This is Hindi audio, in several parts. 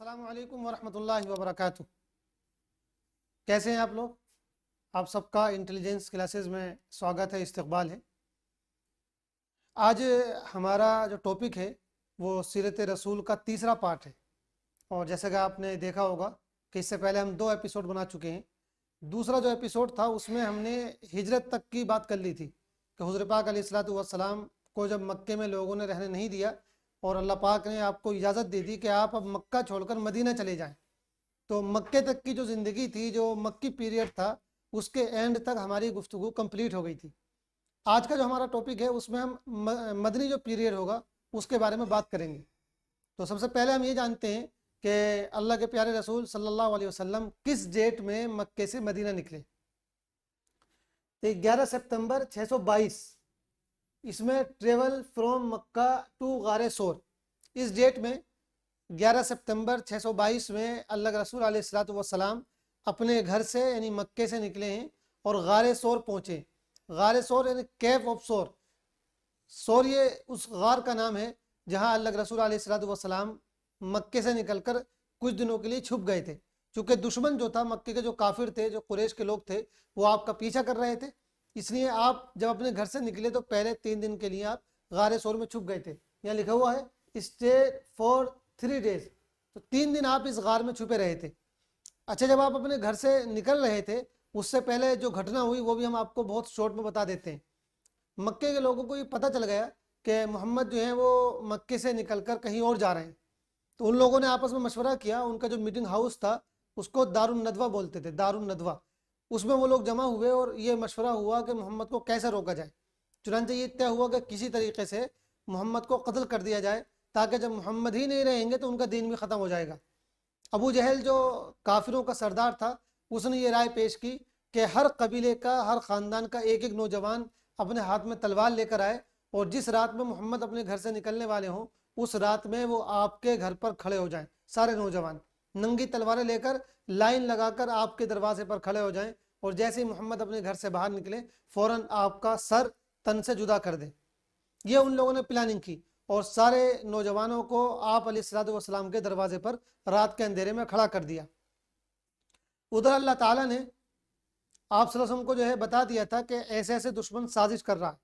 अस्सलामु अलैकुम वरहमतुल्लाहि वबरकातुह। कैसे हैं आप लोग? आप सबका इंटेलिजेंस क्लासेस में स्वागत है, इस्तकबाल है। आज हमारा जो टॉपिक है वो सीरत रसूल का तीसरा पार्ट है। और जैसे कि आपने देखा होगा कि इससे पहले हम 2 एपिसोड बना चुके हैं। दूसरा जो एपिसोड था उसमें हमने हिजरत तक की बात कर ली थी कि हुज़ूर पाक अलैहिस्सलातु वस्सलाम को जब मक्के में लोगों ने रहने नहीं दिया और अल्लाह पाक ने आपको इजाज़त दे दी कि आप अब मक्का छोड़कर मदीना चले जाएं, तो मक्के तक की जो ज़िंदगी थी, जो मक्की पीरियड था, उसके एंड तक हमारी गुफ्तगू कंप्लीट हो गई थी। आज का जो हमारा टॉपिक है उसमें हम मदनी जो पीरियड होगा उसके बारे में बात करेंगे। तो सबसे पहले हम ये जानते हैं कि अल्लाह के प्यारे रसूल सल्लल्लाहु अलैहि वसल्लम किस डेट में मक्के से मदीना निकले। तो 11 सितंबर 622 इसमें ट्रेवल फ्रॉम मक्का टू गारे सोर। इस डेट में 11 सितंबर 622 में अल्लाह के रसूल अलैहिस्सलातु वस्सलाम अपने घर से यानी मक्के से निकले हैं और गारे सोर पहुँचे। गारे सोर यानी कैफ ऑफ सोर। सोर ये उस गार का नाम है जहाँ अल्लाह के रसूल अलैहिस्सलातु वस्सलाम मक्के से निकलकर कुछ दिनों के लिए छुप गए थे। चूँकि दुश्मन जो था, मक्के के जो काफिर थे, जो कुरैश के लोग थे, वो आपका पीछा कर रहे थे, इसलिए आप जब अपने घर से निकले तो पहले 3 दिन के लिए आप गारे सोर में छुप गए थे। यहाँ लिखा हुआ है स्टे फॉर 3 डेज। तो 3 दिन आप इस गार में छुपे रहे थे। अच्छा, जब आप अपने घर से निकल रहे थे उससे पहले जो घटना हुई वो भी हम आपको बहुत शॉर्ट में बता देते हैं। मक्के के लोगों को ये पता चल गया कि मोहम्मद जो है वो मक्के से निकलकर कहीं और जा रहे हैं। तो उन लोगों ने आपस में मशवरा किया। उनका जो मीटिंग हाउस था उसको दारुन नदवा बोलते थे, दारुन नदवा। उसमें वो लोग जमा हुए और ये मशवरा हुआ कि मोहम्मद को कैसे रोका जाए। चुनांचे ये तय हुआ कि किसी तरीके से मोहम्मद को कत्ल कर दिया जाए, ताकि जब मोहम्मद ही नहीं रहेंगे तो उनका दीन भी ख़त्म हो जाएगा। अबू जहल जो काफिरों का सरदार था, उसने ये राय पेश की कि हर कबीले का, हर ख़ानदान का एक एक नौजवान अपने हाथ में तलवार लेकर आए और जिस रात में मोहम्मद अपने घर से निकलने वाले हों उस रात में वो आपके घर पर खड़े हो जाएं। सारे नौजवान नंगी तलवारें लेकर लाइन लगाकर आपके दरवाजे पर खड़े हो जाएं और जैसे ही मोहम्मद अपने घर से बाहर निकले फ़ौरन आपका सर तन से जुदा कर दें। ये उन लोगों ने प्लानिंग की और सारे नौजवानों को आप अलैहिस्सलातु वस्सलाम के दरवाजे पर रात के अंधेरे में खड़ा कर दिया। उधर अल्लाह ताला ने आप सल्लल्लाहु अलैहि वसल्लम को जो है बता दिया था कि ऐसे ऐसे दुश्मन साजिश कर रहा है।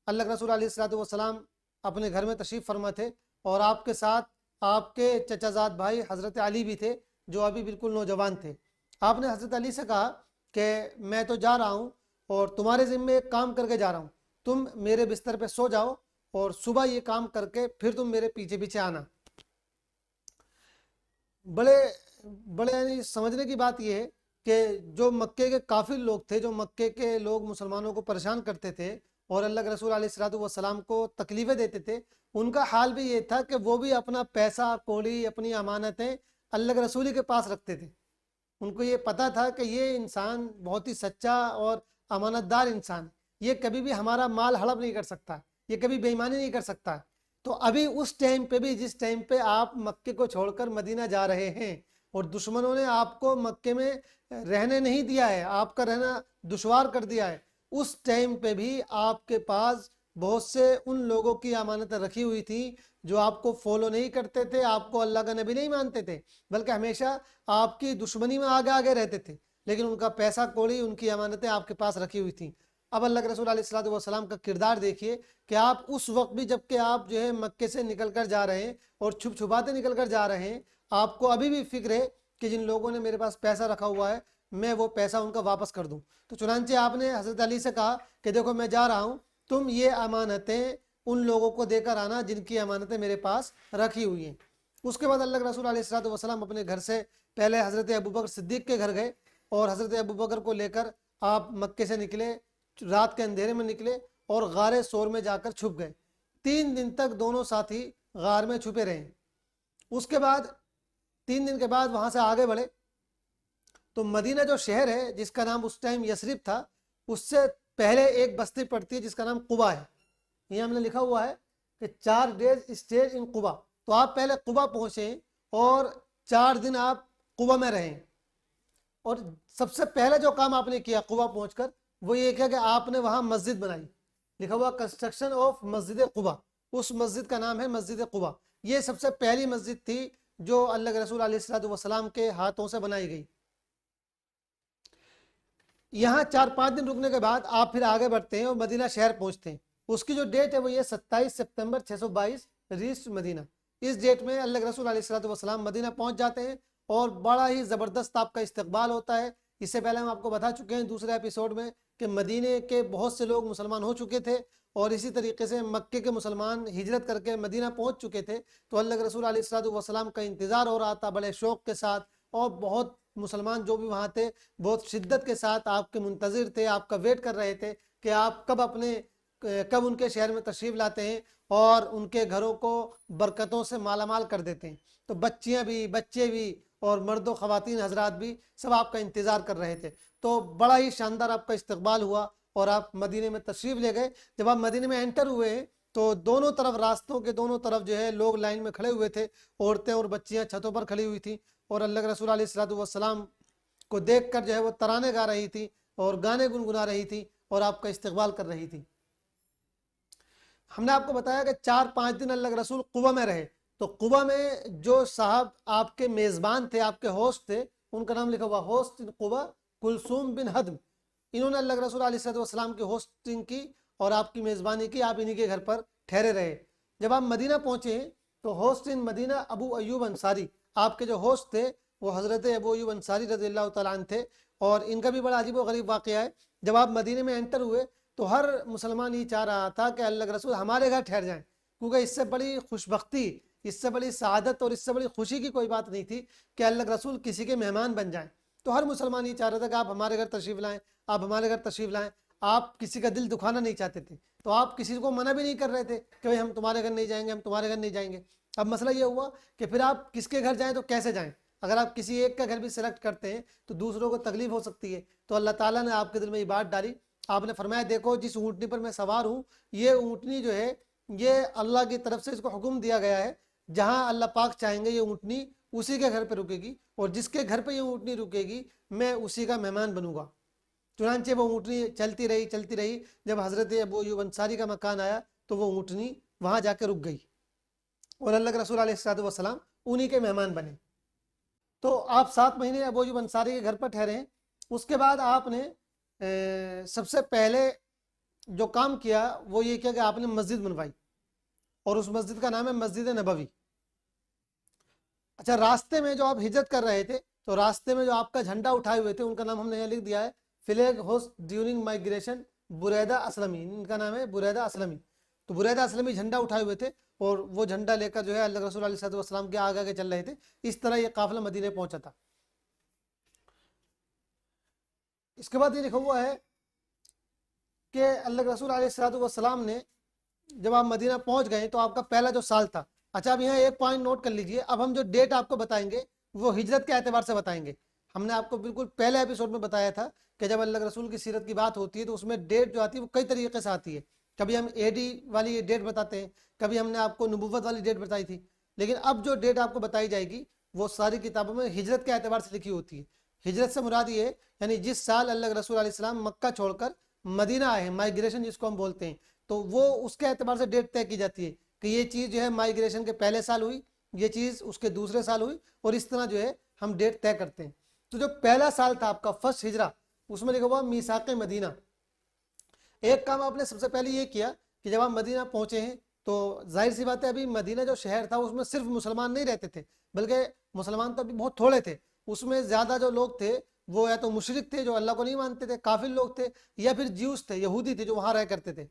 अल्लाह के रसूल अलैहिस्सलातु वस्सलाम अपने घर में तशरीफ़ फरमा थे और आपके साथ आपके चचाजाद भाई हज़रत अली भी थे, जो अभी बिल्कुल नौजवान थे। आपने हज़रत अली से कहा कि मैं तो जा रहा हूँ और तुम्हारे ज़िम्मे एक काम करके जा रहा हूँ, तुम मेरे बिस्तर पे सो जाओ और सुबह ये काम करके फिर तुम मेरे पीछे पीछे आना। बड़े बड़े यानी समझने की बात यह है कि जो मक्के के काफिर लोग थे, जो मक्के के लोग मुसलमानों को परेशान करते थे और अल्लाह के रसूल अलैहिस्सलातु वस्सलाम को तकलीफ़ें देते थे, उनका हाल भी ये था कि वो भी अपना पैसा कौड़ी, अपनी अमानतें अल्लाह के रसूल के पास रखते थे। उनको ये पता था कि ये इंसान बहुत ही सच्चा और अमानतदार इंसान, ये कभी भी हमारा माल हड़प नहीं कर सकता, ये कभी बेईमानी नहीं कर सकता। तो अभी उस टाइम पे भी, जिस टाइम पे आप मक्के को छोड़कर मदीना जा रहे हैं और दुश्मनों ने आपको मक्के में रहने नहीं दिया है, आपका रहना दुश्वार कर दिया है, उस टाइम पे भी आपके पास बहुत से उन लोगों की अमानतें रखी हुई थी जो आपको फॉलो नहीं करते थे, आपको अल्लाह का नबी नहीं मानते थे, बल्कि हमेशा आपकी दुश्मनी में आगे आगे रहते थे, लेकिन उनका पैसा कौड़ी, उनकी अमानतें आपके पास रखी हुई थी। अब अल्लाह के रसूल अलैहिस्सलातु वस्सलाम का किरदार देखिए कि आप उस वक्त भी, जबकि आप जो है मक्के से निकल कर जा रहे हैं और छुप छुपाते निकल कर जा रहे हैं, आपको अभी भी फिक्र है कि जिन लोगों ने मेरे पास पैसा रखा हुआ है मैं वो पैसा उनका वापस कर दूं। तो चुनांचे आपने हज़रत अली से कहा कि देखो मैं जा रहा हूं, तुम ये अमानतें उन लोगों को देकर आना जिनकी अमानतें मेरे पास रखी हुई हैं। उसके बाद अल्लाह के रसूल अलैहिस्सलातु वस्सलाम अपने घर से पहले हज़रत अबू बकर सिद्दीक़ के घर गए और हज़रत अबू बकर को लेकर आप मक्के से निकले, रात के अंधेरे में निकले और गारे सोर में जाकर छुप गए। 3 दिन तक दोनों साथी गार में छुपे रहे। उसके बाद 3 दिन के बाद वहाँ से आगे बढ़े तो मदीना जो शहर है, जिसका नाम उस टाइम यसरिब था, उससे पहले एक बस्ती पड़ती है जिसका नाम कुबा है। ये हमने लिखा हुआ है कि 4 डेज स्टे इन कुबा। तो आप पहले कुबा पहुँचे और 4 दिन आप कुबा में रहें और सबसे पहले जो काम आपने किया कुबा पहुँचकर वो ये किया कि आपने वहाँ मस्जिद बनाई। लिखा हुआ कंस्ट्रक्शन ऑफ मस्जिद कुबा। उस मस्जिद का नाम है मस्जिद कुबा। ये सबसे पहली मस्जिद थी जो अल्लाह के रसूल अलैहि वसल्लम के हाथों से बनाई गई। यहाँ 4-5 दिन रुकने के बाद आप फिर आगे बढ़ते हैं और मदीना शहर पहुंचते हैं। उसकी जो डेट है वो ये 27 सितंबर 622 रीच मदीना। इस डेट में अल्लाह के रसूल अलैहि वसल्लम मदीना पहुंच जाते हैं और बड़ा ही ज़बरदस्त आपका इस्तकबाल होता है। इससे पहले हम आपको बता चुके हैं दूसरे एपिसोड में कि मदीने के बहुत से लोग मुसलमान हो चुके थे और इसी तरीके से मक्के के मुसलमान हिजरत करके मदीना पहुंच चुके थे। तो अल्लाह के रसूल अलैहि वसल्लम का इंतज़ार हो रहा था बड़े शौक़ के साथ, और बहुत मुसलमान जो भी वहाँ थे बहुत शिद्दत के साथ आपके मुंतज़िर थे, आपका वेट कर रहे थे कि आप कब उनके शहर में तशरीफ़ लाते हैं और उनके घरों को बरकतों से मालामाल कर देते हैं। तो बच्चियाँ भी, बच्चे भी और मर्दों ख़वातीन हजरात भी सब आपका इंतज़ार कर रहे थे। तो बड़ा ही शानदार आपका इस्तकबाल हुआ और आप मदीने में तशरीफ़ ले गए। जब आप मदीने में एंटर हुए तो दोनों तरफ, रास्तों के दोनों तरफ जो है लोग लाइन में खड़े हुए थे, औरतें और बच्चियाँ छतों पर खड़ी हुई थी और अल्लाह के रसूल अलैहि वसल्लम को देखकर जो है वो तराने गा रही थी और गाने गुनगुना रही थी और आपका इस्तकबाल कर रही थी। हमने आपको बताया कि 4-5 दिन अल्लाह के रसूल कुबा में रहे। तो कुबा में जो साहब आपके मेज़बान थे, आपके होस्ट थे, उनका नाम लिखा हुआ होस्ट इन कुबा कुलसूम बिन हदम। इन्होंने अल्लाह के रसूल अलैहि वसल्लम की होस्टिंग की और आपकी मेज़बानी की, आप इन्हीं के घर पर ठहरे रहे। जब आप मदीना पहुंचे तो host in Medina Abu Ayyub Ansari, आपके जो होस्ट थे वो हज़रत अबू अयूब अंसारी रज़ियल्लाहु तआला अन्हु थे। और इनका भी बड़ा अजीब व गरीब वाक़या है। जब आप मदीने में एंटर हुए तो हर मुसलमान ये चाह रहा था कि अल्लाह के रसूल हमारे घर ठहर जाएं, क्योंकि इससे बड़ी खुशबख्ती, इससे बड़ी सआदत और इससे बड़ी खुशी की कोई बात नहीं थी कि अल्लाह के रसूल किसी के मेहमान बन जाएं। तो हर मुसलमान ये चाह रहा था कि आप हमारे घर तशरीफ़ लाएं, आप हमारे घर तशरीफ़ लाएं। आप किसी का दिल दुखाना नहीं चाहते थे, तो आप किसी को मना भी नहीं कर रहे थे कि भाई हम तुम्हारे घर नहीं जाएंगे, हम तुम्हारे घर नहीं जाएंगे। अब मसला ये हुआ कि फिर आप किसके घर जाएं तो कैसे जाएं। अगर आप किसी एक का घर भी सिलेक्ट करते हैं तो दूसरों को तकलीफ हो सकती है। तो अल्लाह ताला ने आपके दिल में ये बात डाली, आपने फरमाया देखो जिस ऊँटनी पर मैं सवार हूँ, ये ऊँटनी जो है ये अल्लाह की तरफ से इसको हुक्म दिया गया है, जहाँ अल्लाह पाक चाहेंगे ये ऊँटनी उसी के घर पर रुकेगी, और जिसके घर पर ये ऊँटनी रुकेगी मैं उसी का मेहमान बनूंगा। चुनांचे वो ऊँटनी चलती रही। जब हज़रत अबू अयूब अंसारी का मकान आया तो वो ऊँटनी वहाँ जाकर रुक गई और अल्लाह के रसूल अलैहि वसल्लम उन्हीं के मेहमान बने। तो आप 7 महीने अबू अयूब अंसारी के घर पर ठहरे हैं। उसके बाद आपने सबसे पहले जो काम किया वो ये किया कि आपने मस्जिद बनवाई और उस मस्जिद का नाम है मस्जिद नबवी। अच्छा, रास्ते में जो आप हिजरत कर रहे थे तो रास्ते में जो आपका झंडा उठाए हुए थे उनका नाम हमने यहाँ लिख दिया है, flag host during migration बुरैदा Aslami, इनका नाम है बुरैदा असलमी। तो बुरैदा असलमी झंडा उठाए हुए थे और वो झंडा लेकर जो है अल्लाह रसूल अलैहि वसल्लम के आगे आगे चल रहे थे। इस तरह ये काफिला मदीने पहुंचा था। इसके बाद ये लिखा हुआ है कि अल्लाह के रसूल अलैहि वसल्लम ने जब आप मदीना पहुंच गए तो आपका पहला जो साल था। अच्छा, अब यहाँ एक पॉइंट नोट कर लीजिए, अब हम जो डेट आपको बताएंगे वो हिजरत के एतबार से बताएंगे। हमने आपको बिल्कुल पहले एपिसोड में बताया था कि जब अल्लाह के रसूल की सीरत की बात होती है तो उसमें डेट जो आती है वो कई तरीके से आती है। कभी हम एडी वाली डेट बताते हैं, कभी हमने आपको नबुव्वत वाली डेट बताई थी, लेकिन अब जो डेट आपको बताई जाएगी वो सारी किताबों में हिजरत के एतबार से लिखी होती है। हिजरत से मुराद ये है यानी जिस साल अल्लाह के रसूल अलैहि सलाम मक्का छोड़कर मदीना आए हैं, माइग्रेशन जिसको हम बोलते हैं, तो वो उसके एतबार से डेट तय की जाती है कि ये चीज़ जो है माइग्रेशन के पहले साल हुई, ये चीज़ उसके दूसरे साल हुई, और इस तरह जो है हम डेट तय करते हैं। तो जो पहला साल था आपका फर्स्ट हिजरा, उसमें लिखा हुआ मीसाक मदीना। एक काम आपने सबसे पहले ये किया कि जब आप मदीना पहुंचे हैं तो जाहिर सी बात है अभी मदीना जो शहर था उसमें सिर्फ मुसलमान नहीं रहते थे, बल्कि मुसलमान तो अभी बहुत थोड़े थे। उसमें ज़्यादा जो लोग थे वो या तो मुशरिक थे जो अल्लाह को नहीं मानते थे, काफिर लोग थे, या फिर ज्यूस थे, यहूदी थे जो वहाँ रह करते थे।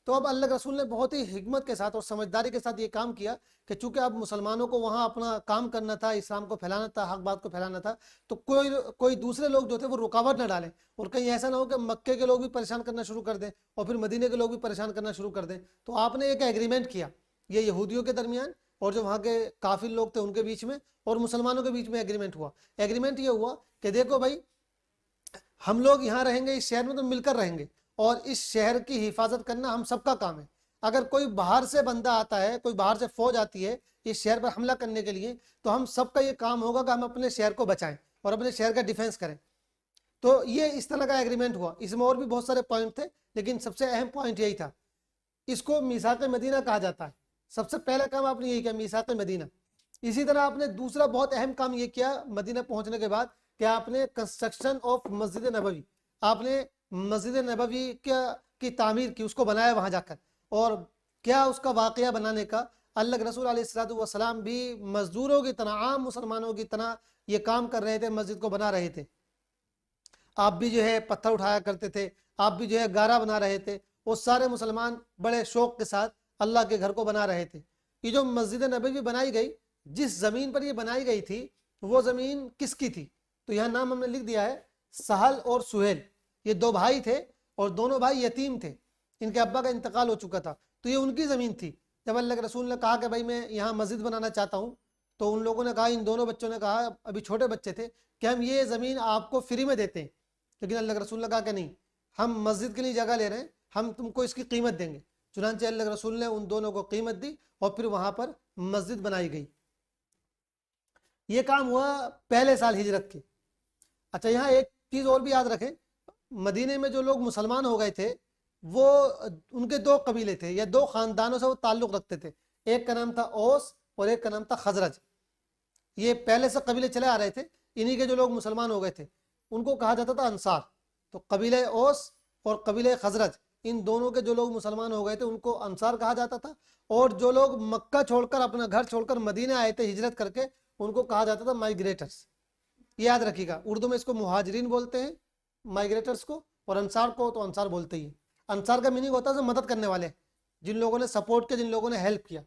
तो अब अल्लाह के रसूल ने बहुत ही हिकमत के साथ और समझदारी के साथ ये काम किया कि चूंकि अब मुसलमानों को वहाँ अपना काम करना था, इस्लाम को फैलाना था, हक बात को फैलाना था, तो कोई दूसरे लोग जो थे वो रुकावट न डालें, और कहीं ऐसा ना हो कि मक्के के लोग भी परेशान करना शुरू कर दें और फिर मदीने के लोग भी परेशान करना शुरू कर दें। तो आपने एक एग्रीमेंट किया ये यहूदियों के दरमियान और जो वहाँ के काफिर लोग थे उनके बीच में और मुसलमानों के बीच में एग्रीमेंट हुआ। एग्रीमेंट ये हुआ कि देखो भाई, हम लोग यहाँ रहेंगे, इस शहर में तो मिलकर रहेंगे, और इस शहर की हिफाजत करना हम सबका काम है। अगर कोई बाहर से बंदा आता है, कोई बाहर से फौज आती है इस शहर पर हमला करने के लिए, तो हम सबका ये काम होगा कि हम अपने शहर को बचाएं और अपने शहर का डिफेंस करें। तो ये इस तरह का एग्रीमेंट हुआ। इसमें और भी बहुत सारे पॉइंट थे, लेकिन सबसे अहम पॉइंट यही था। इसको मीसाक मदीना कहा जाता है। सबसे पहला काम आपने यही किया, मीसाक मदीना। इसी तरह आपने दूसरा बहुत अहम काम ये किया मदीना पहुंचने के बाद कि आपने कंस्ट्रक्शन ऑफ मस्जिद नबवी, आपने मस्जिद नबवी की तामीर की, उसको बनाया वहां जाकर। और क्या उसका वाकया बनाने का, अल्लाह के रसूल अलैहिस्सलातु वस्सलाम भी मजदूरों की तरह, आम मुसलमानों की तरह ये काम कर रहे थे, मस्जिद को बना रहे थे। आप भी जो है पत्थर उठाया करते थे, आप भी जो है गारा बना रहे थे। वो सारे मुसलमान बड़े शौक के साथ अल्लाह के घर को बना रहे थे। ये जो मस्जिद नबवी बनाई गई, जिस जमीन पर ये बनाई गई थी, वो जमीन किसकी थी? तो यहाँ नाम हमने लिख दिया है, सहल और सुहेल। ये दो भाई थे और दोनों भाई यतीम थे, इनके अब्बा का इंतकाल हो चुका था, तो ये उनकी ज़मीन थी। जब अल्लाह के रसूल ने कहा कि भाई मैं यहाँ मस्जिद बनाना चाहता हूँ, तो उन लोगों ने कहा, इन दोनों बच्चों ने कहा, अभी छोटे बच्चे थे, कि हम ये ज़मीन आपको फ्री में देते हैं। लेकिन अल्लाह के रसूल ने कहा कि नहीं, हम मस्जिद के लिए जगह ले रहे हैं, हम तुमको इसकी कीमत देंगे। चुनांचे अल्लाह के रसूल ने उन दोनों को कीमत दी और फिर वहाँ पर मस्जिद बनाई गई। ये काम हुआ पहले साल हिजरत के। अच्छा, यहाँ एक चीज़ और भी याद रखें, मदीने में जो लोग मुसलमान हो गए थे, वो उनके दो कबीले थे या दो ख़ानदानों से वो ताल्लुक़ रखते थे। एक का नाम था औस और एक का नाम था खजरज। ये पहले से कबीले चले आ रहे थे। इन्हीं के जो लोग मुसलमान हो गए थे उनको कहा जाता था अंसार। तो कबीले औस और कबीले खजरज, इन दोनों के जो लोग मुसलमान हो गए थे उनको अंसार कहा जाता था। और जो लोग मक्का छोड़कर, अपना घर छोड़कर मदीने आए थे हिजरत करके, उनको कहा जाता था माइग्रेटर्स। याद रखिएगा, उर्दू में इसको मुहाजिरीन बोलते हैं, माइग्रेटर्स को, और अंसार को तो अंसार बोलते ही। अंसार का मीनिंग होता है मदद करने वाले, जिन लोगों ने सपोर्ट किया, जिन लोगों ने हेल्प किया।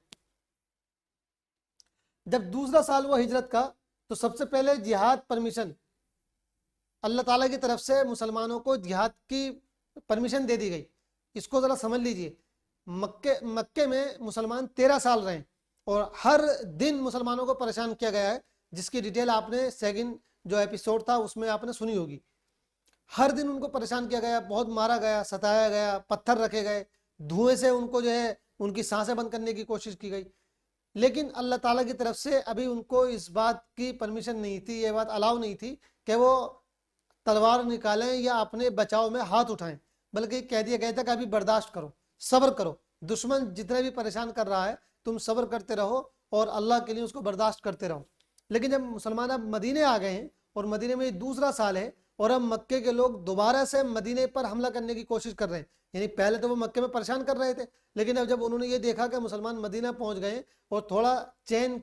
जब दूसरा साल हुआ हिजरत का, तो सबसे पहले जिहाद परमिशन, अल्लाह ताला की तरफ से मुसलमानों को जिहाद की परमिशन दे दी गई। इसको ज़रा समझ लीजिए, मक्के में मुसलमान 13 साल रहे और हर दिन मुसलमानों को परेशान किया गया है, जिसकी डिटेल आपने सेकंड जो एपिसोड था उसमें आपने सुनी होगी। हर दिन उनको परेशान किया गया, बहुत मारा गया, सताया गया, पत्थर रखे गए, धुएं से उनको जो है उनकी सांसें बंद करने की कोशिश की गई। लेकिन अल्लाह ताला की तरफ से अभी उनको इस बात की परमिशन नहीं थी, ये बात अलाउ नहीं थी कि वो तलवार निकालें या अपने बचाव में हाथ उठाएं, बल्कि कह दिया गया था कि अभी बर्दाश्त करो, सब्र करो, दुश्मन जितने भी परेशान कर रहा है तुम सब्र करते रहो और अल्लाह के लिए उसको बर्दाश्त करते रहो। लेकिन जब मुसलमान अब मदीने आ गए हैं और मदीने में दूसरा साल है और अब मक्के के लोग दोबारा से मदीने पर हमला करने की कोशिश कर रहे हैं, यानी पहले तो वो मक्के में परेशान कर रहे थे, लेकिन अब जब उन्होंने ये देखा कि मुसलमान मदीना पहुंच गए और थोड़ा चैन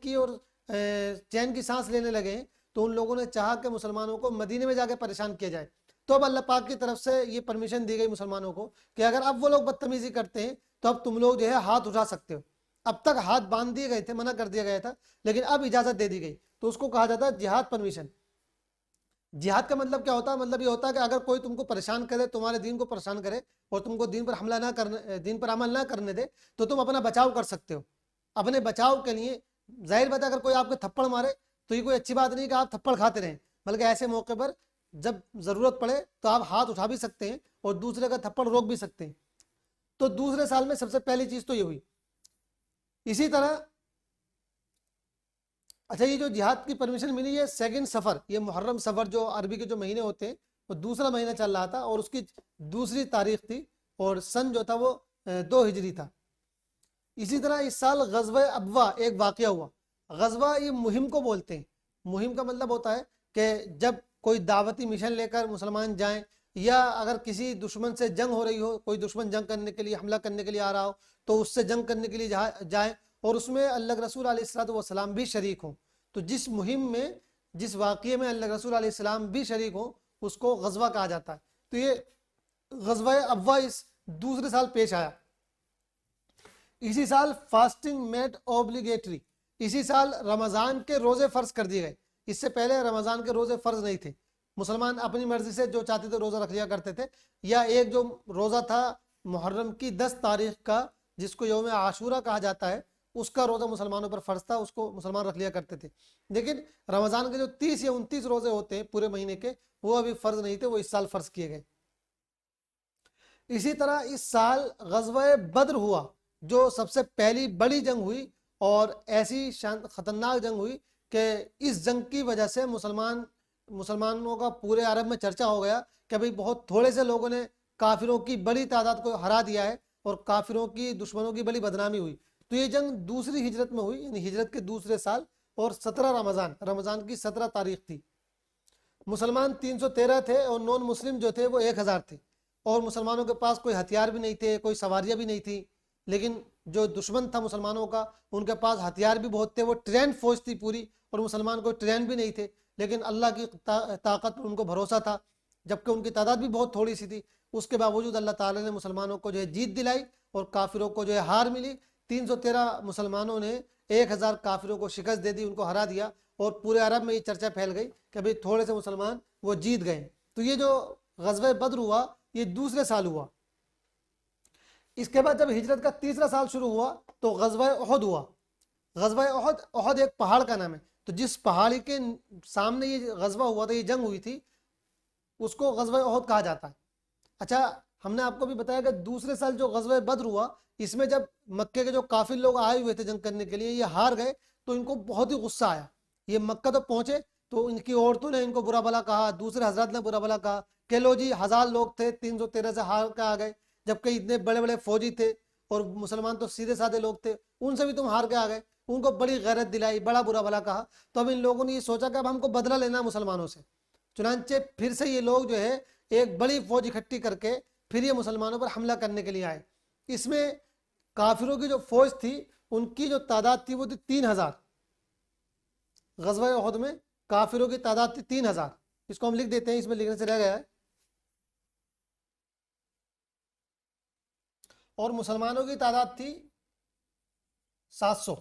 की सांस लेने लगे हैं, तो उन लोगों ने चाहा कि मुसलमानों को मदीने में जाके परेशान किया जाए। तो अब अल्लाह पाक की तरफ से ये परमिशन दी गई मुसलमानों को कि अगर अब वो लोग बदतमीजी करते हैं तो अब तुम लोग जो है हाथ उठा सकते हो। अब तक हाथ बांध दिए गए थे, मना कर दिया गया था, लेकिन अब इजाज़त दे दी गई। तो उसको कहा जाता है जिहाद परमिशन। जिहाद का मतलब क्या होता है? मतलब ये होता है कि अगर कोई तुमको परेशान करे, तुम्हारे दीन को परेशान करे और तुमको दीन पर हमला ना करने, दीन पर अमल ना करने दे, तो तुम अपना बचाव कर सकते हो। अपने बचाव के लिए जाहिर बात है, अगर कोई आपके थप्पड़ मारे तो ये कोई अच्छी बात नहीं कि आप थप्पड़ खाते रहें, बल्कि ऐसे मौके पर जब ज़रूरत पड़े तो आप हाथ उठा भी सकते हैं और दूसरे का थप्पड़ रोक भी सकते हैं। तो दूसरे साल में सबसे पहली चीज़ तो ये हुई। इसी तरह अच्छा, ये जो जिहाद की परमिशन मिली है सेकंड सफ़र, ये मुहर्रम सफ़र जो अरबी के जो महीने होते हैं, वो दूसरा महीना चल रहा था और उसकी दूसरी तारीख थी और सन जो था वो 2 हिजरी था। इसी तरह इस साल ग़ज़वा अबवा एक वाक़या हुआ। ग़ज़वा ये मुहिम को बोलते हैं। मुहिम का मतलब होता है कि जब कोई दावती मिशन लेकर मुसलमान जाएं या अगर किसी दुश्मन से जंग हो रही हो, कोई दुश्मन जंग करने के लिए, हमला करने के लिए आ रहा हो, तो उससे जंग करने के लिए जाए और उसमें अल्लाह के रसूल अलैहिस्सलाम भी शरीक हों। तो जिस मुहिम में, जिस वाक़ये में अल्लाह के रसूल अलैहिस्सलाम भी शरीक हों, उसको ग़ज़वा कहा जाता है। तो ये ग़ज़वा अबवा इस दूसरे साल पेश आया। इसी साल फास्टिंग मेड ऑब्लिगेटरी, इसी साल रमज़ान के रोज़े फ़र्ज कर दिए गए। इससे पहले रमज़ान के रोज़े फ़र्ज नहीं थे, मुसलमान अपनी मर्जी से जो चाहते थे रोज़ा रख लिया करते थे। या एक जो रोज़ा था मुहर्रम की 10 तारीख का, जिसको यौम आशूरा कहा जाता है, उसका रोज़ा मुसलमानों पर फ़र्ज था, उसको मुसलमान रख लिया करते थे। लेकिन रमज़ान के जो 30 या 29 रोज़े होते हैं पूरे महीने के, वो अभी फ़र्ज नहीं थे, वो इस साल फ़र्ज किए गए। इसी तरह इस साल ग़ज़वा बद्र हुआ, जो सबसे पहली बड़ी जंग हुई और ऐसी ख़तरनाक जंग हुई कि इस जंग की वजह से मुसलमानों का पूरे अरब में चर्चा हो गया कि भाई बहुत थोड़े से लोगों ने काफिरों की बड़ी तादाद को हरा दिया है और काफिरों की, दुश्मनों की बड़ी बदनामी हुई। तो ये जंग दूसरी हिजरत में हुई, यानी हिजरत के दूसरे साल, और 17 रमज़ान, रमज़ान की 17 तारीख थी। मुसलमान 313 थे और नॉन मुस्लिम जो थे वो 1000 थे। और मुसलमानों के पास कोई हथियार भी नहीं थे, कोई सवारियाँ भी नहीं थी। लेकिन जो दुश्मन था मुसलमानों का, उनके पास हथियार भी बहुत थे, वो ट्रेन फौज थी पूरी, और मुसलमान कोई ट्रेन भी नहीं थे। लेकिन अल्लाह की ताकत पर उनको भरोसा था, जबकि उनकी तादाद भी बहुत थोड़ी सी थी। उसके बावजूद अल्लाह ताला ने मुसलमानों को जो है जीत दिलाई और काफिरों को जो है हार मिली। 313 मुसलमानों ने 1000 काफिरों को शिकस्त दे दी, उनको हरा दिया। और पूरे अरब में ये चर्चा फैल गई कि भाई थोड़े से मुसलमान वो जीत गए। तो ये जो गज़वा बद्र हुआ ये दूसरे साल हुआ। इसके बाद जब हिजरत का तीसरा साल शुरू हुआ तो गज़वा उहद हुआ। गज़वा उहद, उहद एक पहाड़ का नाम है। तो जिस पहाड़ी के सामने ये गज़वा हुआ था, ये जंग हुई थी, उसको गज़वा उहद कहा जाता है। अच्छा, हमने आपको भी बताया कि दूसरे साल जो गज़वा बद्र हुआ, इसमें जब मक्के के जो काफिर लोग आए हुए थे जंग करने के लिए, ये हार गए, तो इनको बहुत ही गुस्सा आया। ये मक्का तो पहुंचे तो इनकी औरतों ने इनको बुरा भला कहा, दूसरे हजरत ने बुरा भला कहा कि लो जी 1000 लोग थे, 313 से हार के आ गए, जबकि इतने बड़े बड़े फौजी थे और मुसलमान तो सीधे साधे लोग थे, उनसे भी तुम हार के आ गए। उनको बड़ी गैरत दिलाई, बड़ा बुरा भला कहा। तो अब इन लोगों ने ये सोचा कि अब हमको बदला लेना मुसलमानों से। चुनांचे फिर से ये लोग जो है एक बड़ी फौज इकट्ठी करके फिर ये मुसलमानों पर हमला करने के लिए आए। इसमें काफिरों की जो फौज थी उनकी जो तादाद थी वो थी 3000। गज़वा उहद में काफिरों की तादाद थी 3000। इसको हम लिख देते हैं, इसमें लिखने से रह गया है। और मुसलमानों की तादाद थी 700।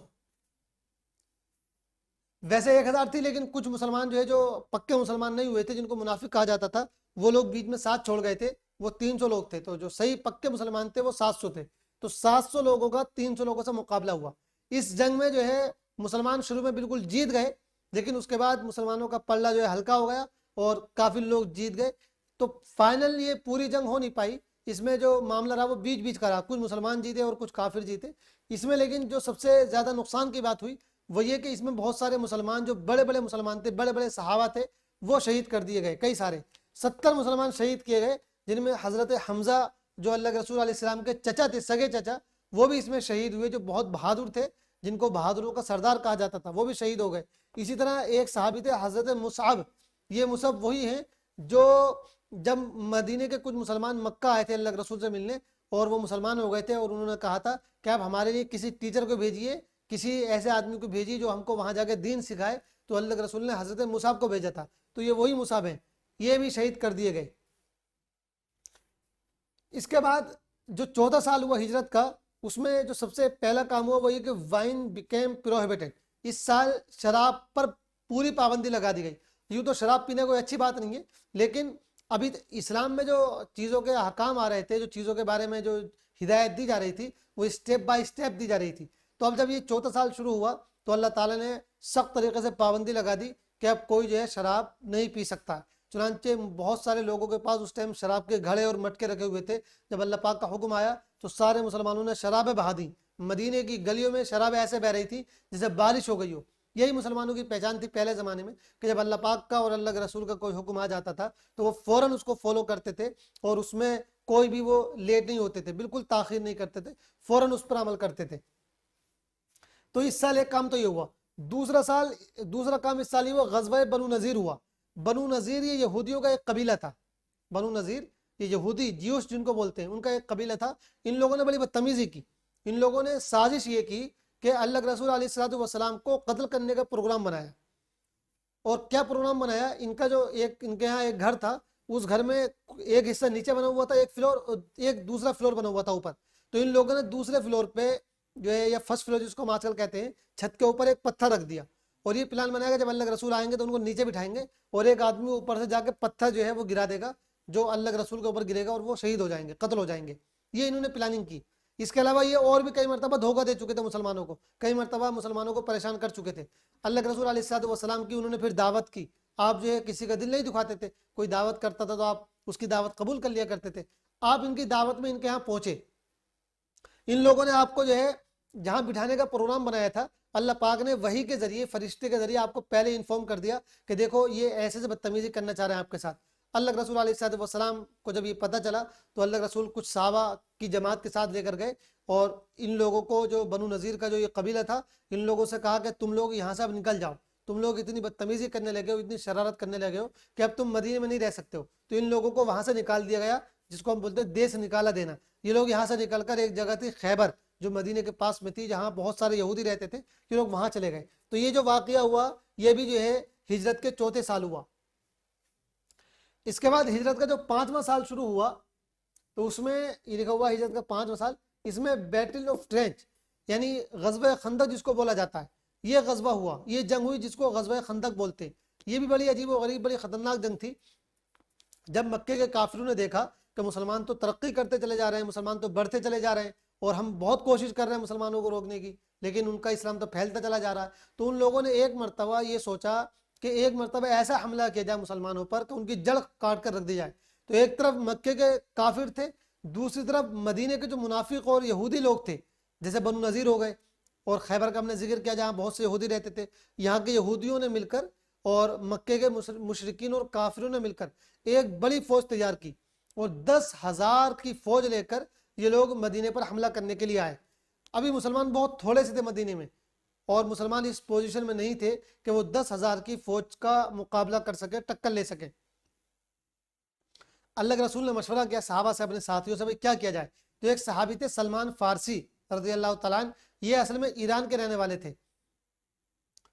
वैसे 1000 थी, लेकिन कुछ मुसलमान जो है जो पक्के मुसलमान नहीं हुए थे, जिनको मुनाफिक कहा जाता था, वो लोग बीच में साथ छोड़ गए थे। वो 300 लोग थे। तो जो सही पक्के मुसलमान थे वो 700 थे। तो 700 लोगों का 300 लोगों से मुकाबला हुआ। इस जंग में जो है मुसलमान शुरू में बिल्कुल जीत गए, लेकिन उसके बाद मुसलमानों का पल्ला जो है हल्का हो गया और काफी लोग जीत गए। तो फाइनल ये पूरी जंग हो नहीं पाई। इसमें जो मामला रहा वो बीच बीच का रहा, कुछ मुसलमान जीते और कुछ काफिर जीते इसमें। लेकिन जो सबसे ज्यादा नुकसान की बात हुई वो ये कि इसमें बहुत सारे मुसलमान, जो बड़े बड़े मुसलमान थे, बड़े बड़े सहाबा थे, वो शहीद कर दिए गए। कई सारे 70 मुसलमान शहीद किए गए, जिनमें हजरत हमजा जो अल्लाह के रसूल अलैहि सलाम के चचा थे, सगे चचा, वो भी इसमें शहीद हुए, जो बहुत बहादुर थे, जिनको बहादुरों का सरदार कहा जाता था, वो भी शहीद हो गए। इसी तरह एक सहाबी थे हजरत मुसअब। ये मुसअब वही हैं जो जब मदीने के कुछ मुसलमान मक्का आए थे अल्लाह के रसूल से मिलने और वो मुसलमान हो गए थे, और उन्होंने कहा था कि आप हमारे लिए किसी टीचर को भेजिए, किसी ऐसे आदमी को भेजिए जो हमको वहां जाके दीन सिखाए। तो अल्लाह के रसूल ने हजरत मुसअब को भेजा था। तो ये वही मुसअब हैं, ये भी शहीद कर दिए गए। इसके बाद जो 14 साल हुआ हिजरत का, उसमें जो सबसे पहला काम हुआ वो ये कि वाइन बिकेम प्रोहिबिटेड। इस साल शराब पर पूरी पाबंदी लगा दी गई। यूँ तो शराब पीने कोई अच्छी बात नहीं है, लेकिन अभी इस्लाम में जो चीज़ों के अहकाम आ रहे थे, जो चीज़ों के बारे में जो हिदायत दी जा रही थी, वो स्टेप बाय स्टेप दी जा रही थी। तो अब जब ये 14 साल शुरू हुआ तो अल्लाह ताला ने सख्त तरीके से पाबंदी लगा दी कि अब कोई जो है शराब नहीं पी सकता। चुनांचे बहुत सारे लोगों के पास उस टाइम शराब के घड़े और मटके रखे हुए थे। जब अल्लाह पाक का हुक्म आया तो सारे मुसलमानों ने शराबें बहा दी। मदीने की गलियों में शराबें ऐसे बह रही थी जैसे बारिश हो गई हो। यही मुसलमानों की पहचान थी पहले ज़माने में कि जब अल्लाह पाक का और अल्लाह के रसूल का कोई हुक्म आ जाता था तो वो फ़ौरन उसको फॉलो करते थे और उसमें कोई भी वो लेट नहीं होते थे, बिल्कुल ताख़ीर नहीं करते थे, फ़ौरन उस पर अमल करते थे। तो इस साल एक काम तो ये हुआ। दूसरा काम इस साल ये हुआ, ग़ज़वा बनु नज़ीर हुआ। बनु नज़ीर ये यहूदियों का एक कबीला था। बनु नज़ीर ये यहूदी ज्यूस जिनको बोलते हैं, उनका एक कबीला था। इन लोगों ने बड़ी बदतमीज़ी की। इन लोगों ने साजिश ये की कि अल्लाह के रसूल अलैहिस्सलातु वस्सलाम को कत्ल करने का प्रोग्राम बनाया। और क्या प्रोग्राम बनाया, इनका जो इनके यहाँ एक घर था, उस घर में एक हिस्सा नीचे बना हुआ था, एक फ्लोर, एक दूसरा फ्लोर बना हुआ था ऊपर। तो इन लोगों ने दूसरे फ्लोर पे जो है, या फर्स्ट फ्लोर जिसको हम आजकल कहते हैं, छत के ऊपर एक पत्थर रख दिया और ये प्लान बनाया जब अल्लाह के रसूल आएंगे तो उनको नीचे बिठाएंगे और एक आदमी ऊपर से जाके पत्थर जो है वो गिरा देगा, जो अल्लाह के रसूल के ऊपर गिरेगा और वो शहीद हो जाएंगे, कत्ल हो जाएंगे। ये इन्होंने प्लानिंग की। इसके अलावा ये और भी कई मरतबा धोखा दे चुके थे मुसलमानों को, कई मरतबा मुसलमानों को परेशान कर चुके थे। अल्लाह के रसूल अलैहिस्सलातु वस्सलाम की उन्होंने फिर दावत की। आप जो है किसी का दिल नहीं दुखाते थे, कोई दावत करता था तो आप उसकी दावत कबूल कर लिया करते थे। आप इनकी दावत में इनके यहाँ पहुंचे। इन लोगों ने आपको जो है जहां बिठाने का प्रोग्राम बनाया था, अल्लाह पाक ने वही के जरिए, फरिश्ते के जरिए आपको पहले इन्फॉर्म कर दिया कि देखो ये ऐसे से बदतमीजी करना चाह रहे हैं आपके साथ। अल्लाह के रसूल अलैहिस्सलाम को जब ये पता चला तो अल्लाह के रसूल कुछ सहाबा की जमात के साथ लेकर गए और इन लोगों को, जो बनु नज़ीर का जो ये कबीला था, इन लोगों से कहा कि तुम लोग यहाँ से अब निकल जाओ, तुम लोग इतनी बदतमीजी करने लगे हो, इतनी शरारत करने लगे हो कि अब तुम मदीने में नहीं रह सकते हो। तो इन लोगों को वहां से निकाल दिया गया, जिसको हम बोलते हैं देश निकाला देना। ये लोग यहाँ से निकलकर एक जगह थी खैबर, जो मदीने के पास में थी, जहाँ बहुत सारे यहूदी रहते थे, ये लोग वहां चले गए। तो ये जो वाकया हुआ, ये भी जो है हिजरत के चौथे साल हुआ। इसके बाद हिजरत का जो 5वां साल शुरू हुआ, तो उसमें ये लिखा हुआ हिजरत का 5वां साल, इसमें बैटल ऑफ ट्रेंच यानी गजवा खंदक जिसको बोला जाता है, ये गजवा हुआ, ये जंग हुई जिसको गजवा खंदक बोलते हैं। ये भी बड़ी अजीब व गरीब, बड़ी खतरनाक जंग थी। जब मक्के के काफिरों ने देखा कि मुसलमान तो तरक्की करते चले जा रहे हैं, मुसलमान तो बढ़ते चले जा रहे हैं, और हम बहुत कोशिश कर रहे हैं मुसलमानों को रोकने की, लेकिन उनका इस्लाम तो फैलता चला जा रहा है, तो उन लोगों ने एक मरतबा ये सोचा कि एक मरतबा ऐसा हमला किया जाए मुसलमानों पर कि उनकी जड़ काट कर रख दी जाए। तो एक तरफ मक्के के काफिर थे, दूसरी तरफ मदीने के जो मुनाफिक और यहूदी लोग थे, जैसे बनु नज़ीर हो गए, और खैबर का हमने जिक्र किया जहाँ बहुत से यहूदी रहते थे। यहाँ के यहूदियों ने मिलकर और मक्के के मुशरिकीन और काफिरों ने मिलकर एक बड़ी फौज तैयार की, और 10,000 की फौज लेकर ये लोग मदीने पर हमला करने के लिए आए। अभी मुसलमान बहुत थोड़े से थे मदीने में, और मुसलमान इस पोजीशन में नहीं थे कि वो 10,000 की फौज का मुकाबला कर सके, टक्कर ले सके। अल्लाह के रसूल ने मशवरा किया सहाबा से, अपने साथियों से, भाई क्या किया जाए। तो एक सहाबी थे सलमान फारसी रज़ी अल्लाह तआला अन्हु, ये असल में ईरान के रहने वाले थे।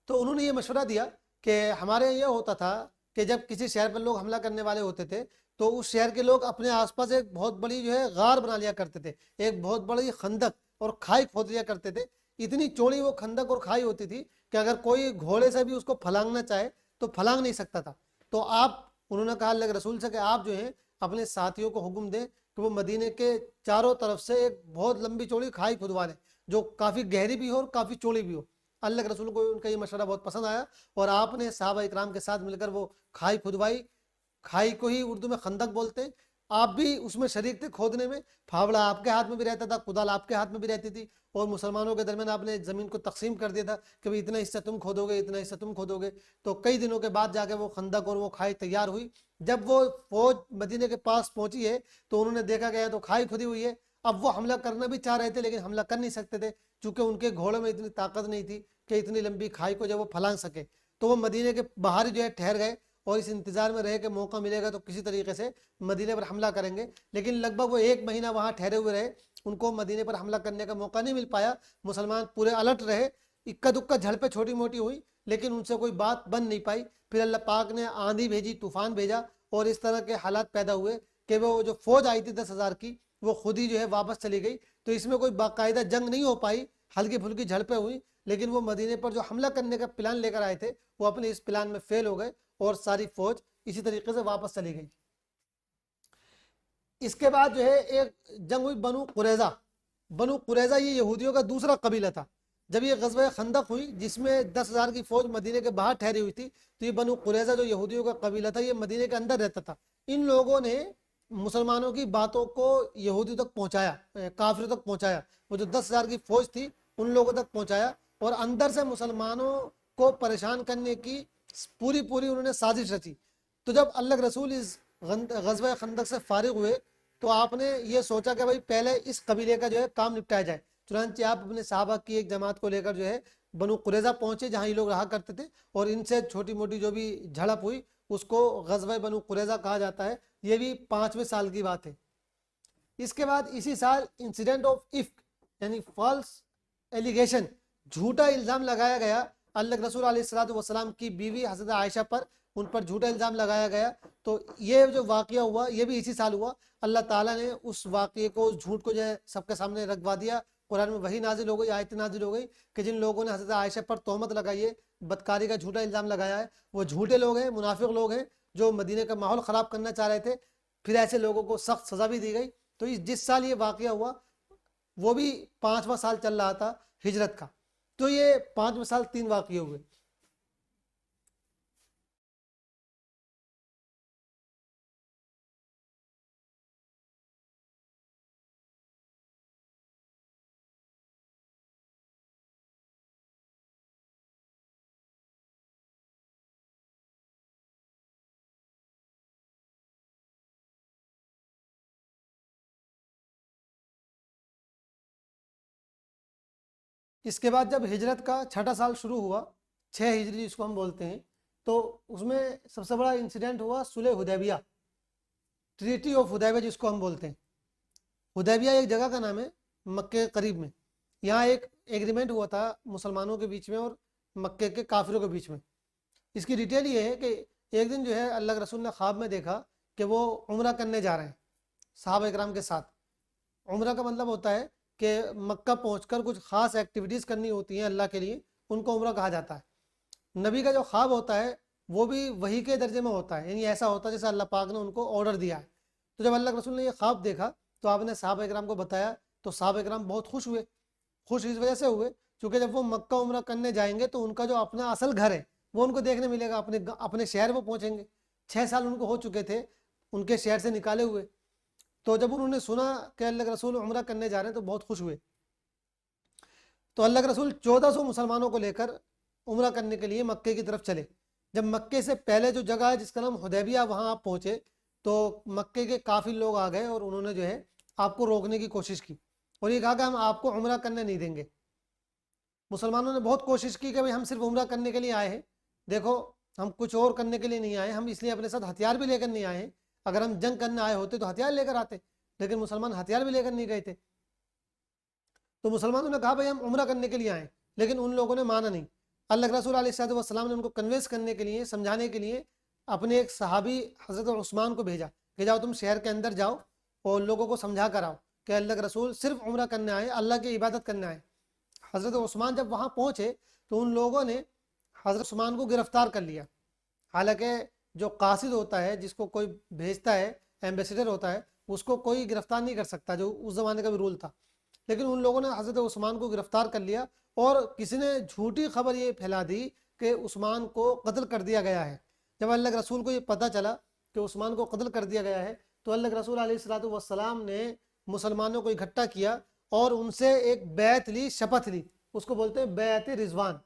तो उन्होंने ये मशवरा दिया कि हमारे यहाँ ये होता था कि जब किसी शहर पर लोग हमला करने वाले होते थे, तो उस शहर के लोग अपने आसपास एक बहुत बड़ी जो है गार बना लिया करते थे, एक बहुत बड़ी खंदक और खाई खोद लिया करते थे। इतनी चौड़ी वो खंदक और खाई होती थी कि अगर कोई घोड़े से भी उसको फलांगना चाहे तो फलांग नहीं सकता था। तो आप, उन्होंने कहा अल्लाह के रसूल से कि आप जो है अपने साथियों को हुक्म दें कि वो मदीने के चारों तरफ से एक बहुत लंबी चौड़ी खाई खुदवा लें, जो काफ़ी गहरी भी हो और काफ़ी चौड़ी भी हो। अल्लाह के रसूल को उनका ये मशवरा बहुत पसंद आया, और आपने सहाबा इकराम के साथ मिलकर वो खाई खुदवाई। खाई को ही उर्दू में खंदक बोलते हैं। आप भी उसमें शरीक थे खोदने में, फावड़ा आपके हाथ में भी रहता था, कुदाल आपके हाथ में भी रहती थी, और मुसलमानों के दरमियान आपने ज़मीन को तकसीम कर दिया था कि भाई इतना हिस्सा तुम खोदोगे, इतना हिस्सा तुम खोदोगे। तो कई दिनों के बाद जाके वो खंदक और वो खाई तैयार हुई। जब वो फौज मदीने के पास पहुंची है, तो उन्होंने देखा गया तो खाई खुदी हुई है। अब वो हमला करना भी चाह रहे थे, लेकिन हमला कर नहीं सकते थे, क्योंकि उनके घोड़ों में इतनी ताकत नहीं थी कि इतनी लंबी खाई को जब वो फलांग सके। तो वो मदीने के बाहर ही जो है ठहर गए, और इस इंतजार में रहे कि मौका मिलेगा तो किसी तरीके से मदीने पर हमला करेंगे। लेकिन लगभग वो 1 महीना वहां ठहरे हुए रहे, उनको मदीने पर हमला करने का मौका नहीं मिल पाया। मुसलमान पूरे अलर्ट रहे, इक्का दुक्का झड़पें छोटी मोटी हुई, लेकिन उनसे कोई बात बन नहीं पाई। फिर अल्लाह पाक ने आंधी भेजी, तूफान भेजा, और इस तरह के हालात पैदा हुए कि वो जो फौज आई थी 10,000 की, वो खुद ही जो है वापस चली गई। तो इसमें कोई बाकायदा जंग नहीं हो पाई, हल्की फुल्की झड़पें हुई, लेकिन वो मदीने पर जो हमला करने का प्लान लेकर आए थे, वो अपने इस प्लान में फेल हो गए, और सारी फौज इसी तरीके से वापस चली गई। इसके बाद जो है एक जंग हुई बनु कुरैजा। बनु कुरैजा ये यहूदियों का दूसरा कबीला था। जब ये गज़वा खंदक हुई, जिसमें 10,000 की फौज मदीने के बाहर ठहरी हुई थी, तो ये बनु कुरैजा जो यहूदियों का कबीला था, ये मदीने के अंदर रहता था। इन लोगों ने मुसलमानों की बातों को यहूदियों तक पहुंचाया, काफिरों तक पहुंचाया। वो जो 10,000 की फौज थी, उन लोगों तक पहुंचाया, और अंदर से मुसलमानों को परेशान करने की पूरी पूरी उन्होंने साजिश रची। तो जब अल्लाह के रसूल इस गज़वा खंदक से फारिग हुए, तो आपने ये सोचा कि भाई पहले इस कबीले का जो है काम निपटाया जाए। चुनांचे आप अपने साहबा की एक जमात को लेकर जो है बनु कुरैजा पहुंचे, जहाँ ये लोग रहा करते थे, और इनसे छोटी मोटी जो भी झड़प हुई उसको गज़वा बनु कुरैजा कहा जाता है। ये भी 5वें साल की बात है। इसके बाद इसी साल इंसिडेंट ऑफ इफ्क यानी फॉल्स एलिगेशन, झूठा इल्ज़ाम लगाया गया अल्लाह के रसूल अलैहिस्सलातु वस्सलाम की बीवी हज़रत आयशा पर, उन पर झूठा इल्ज़ाम लगाया गया। तो ये जो वाक़या हुआ, ये भी इसी साल हुआ। अल्लाह ताला ने उस वाक़ये को, उस झूठ को जो है सबके सामने रखवा दिया। कुरान में वही नाजिल हो गई, आयत नाजिल हो गई कि जिन लोगों ने हज़रत आयशा पर तोहमत लगाई है, बदकारी का झूठा इल्ज़ाम लगाया है, वो झूठे लोग हैं, मुनाफिक लोग हैं, जो मदीने का माहौल ख़राब करना चाह रहे थे। फिर ऐसे लोगों को सख्त सज़ा भी दी गई। तो इस जिस साल ये वाक़या हुआ, वो भी 5वां साल चल रहा था हिजरत का। तो ये 5वें साल 3 वाक़ये हुए। इसके बाद जब हिजरत का छठा साल शुरू हुआ, 6 हिजरी जिसको हम बोलते हैं, तो उसमें सबसे बड़ा इंसिडेंट हुआ सुलह हुदैबिया, ट्रीटी ऑफ हुदैबिया जिसको हम बोलते हैं। हुदैबिया एक जगह का नाम है मक्के के करीब में। यहाँ एक एग्रीमेंट हुआ था मुसलमानों के बीच में और मक्के के काफिरों के बीच में। इसकी डिटेल ये है कि एक दिन जो है अल्लाह के रसूल ने ख्वाब में देखा कि वो उम्रा करने जा रहे हैं सहाबा इकराम के साथ। उम्रा का मतलब होता है कि मक्का पहुंचकर कुछ खास एक्टिविटीज़ करनी होती हैं अल्लाह के लिए, उनको उम्रा कहा जाता है। नबी का जो ख्वाब होता है वो भी वही के दर्जे में होता है, यानी ऐसा होता है जैसे अल्लाह पाक ने उनको ऑर्डर दिया है। तो जब अल्लाह के रसूल ने ये ख्वाब देखा तो आपने सहाबा इकराम को बताया, तो सहाबा इकराम बहुत खुश हुए। खुश इस वजह से हुए क्योंकि जब वो मक्का उम्रा करने जाएंगे तो उनका जो अपना असल घर है वो उनको देखने मिलेगा, अपने शहर वो पहुंचेंगे। 6 साल उनको हो चुके थे उनके शहर से निकाले हुए। तो जब उन्होंने सुना कि अल्लाह के रसूल उम्रा करने जा रहे हैं तो बहुत खुश हुए। तो अल्लाह के रसूल 1400 मुसलमानों को लेकर उम्रा करने के लिए मक्के की तरफ चले। जब मक्के से पहले जो जगह है जिसका नाम हुदैबिया, वहाँ आप पहुँचे तो मक्के के काफ़ी लोग आ गए और उन्होंने जो है आपको रोकने की कोशिश की और ये कहा कि हम आपको उम्रा करने नहीं देंगे। मुसलमानों ने बहुत कोशिश की कि भाई हम सिर्फ उम्रा करने के लिए आए हैं, देखो हम कुछ और करने के लिए नहीं आए, हम इसलिए अपने साथ हथियार भी लेकर नहीं आए हैं। अगर हम जंग करने आए होते तो हथियार लेकर आते, लेकिन मुसलमान हथियार भी लेकर नहीं गए थे। तो मुसलमानों ने कहा भाई हम उम्रा करने के लिए आए, लेकिन उन लोगों ने माना नहीं। अल्लाह के रसूल अलैहिस्सलाम ने उनको कन्विंस करने के लिए, समझाने के लिए अपने एक सहाबी हज़रत उस्मान को भेजा कि जाओ तुम शहर के अंदर जाओ और लोगों को समझा कर आओ कि अल्लाह के रसूल सिर्फ उम्रा करने आए, अल्लाह की इबादत करने आए। हज़रत उस्मान जब वहाँ पहुँचे तो उन लोगों ने हज़रत उस्मान को गिरफ्तार कर लिया। हालांकि जो कासिद होता है, जिसको कोई भेजता है, एम्बेसडर होता है, उसको कोई गिरफ्तार नहीं कर सकता, जो उस ज़माने का भी रूल था। लेकिन उन लोगों ने हज़रत उस्मान को गिरफ्तार कर लिया और किसी ने झूठी खबर ये फैला दी कि उस्मान को कत्ल कर दिया गया है। जब अल्लाह के रसूल को ये पता चला कि उस्मान को कत्ल कर दिया गया है तो अल्लाह के रसूल अलैहिस्सलाम ने मुसलमानों को इकट्ठा किया और उनसे एक बैत ली, शपथ ली। उसको बोलते हैं बैत रिजवान।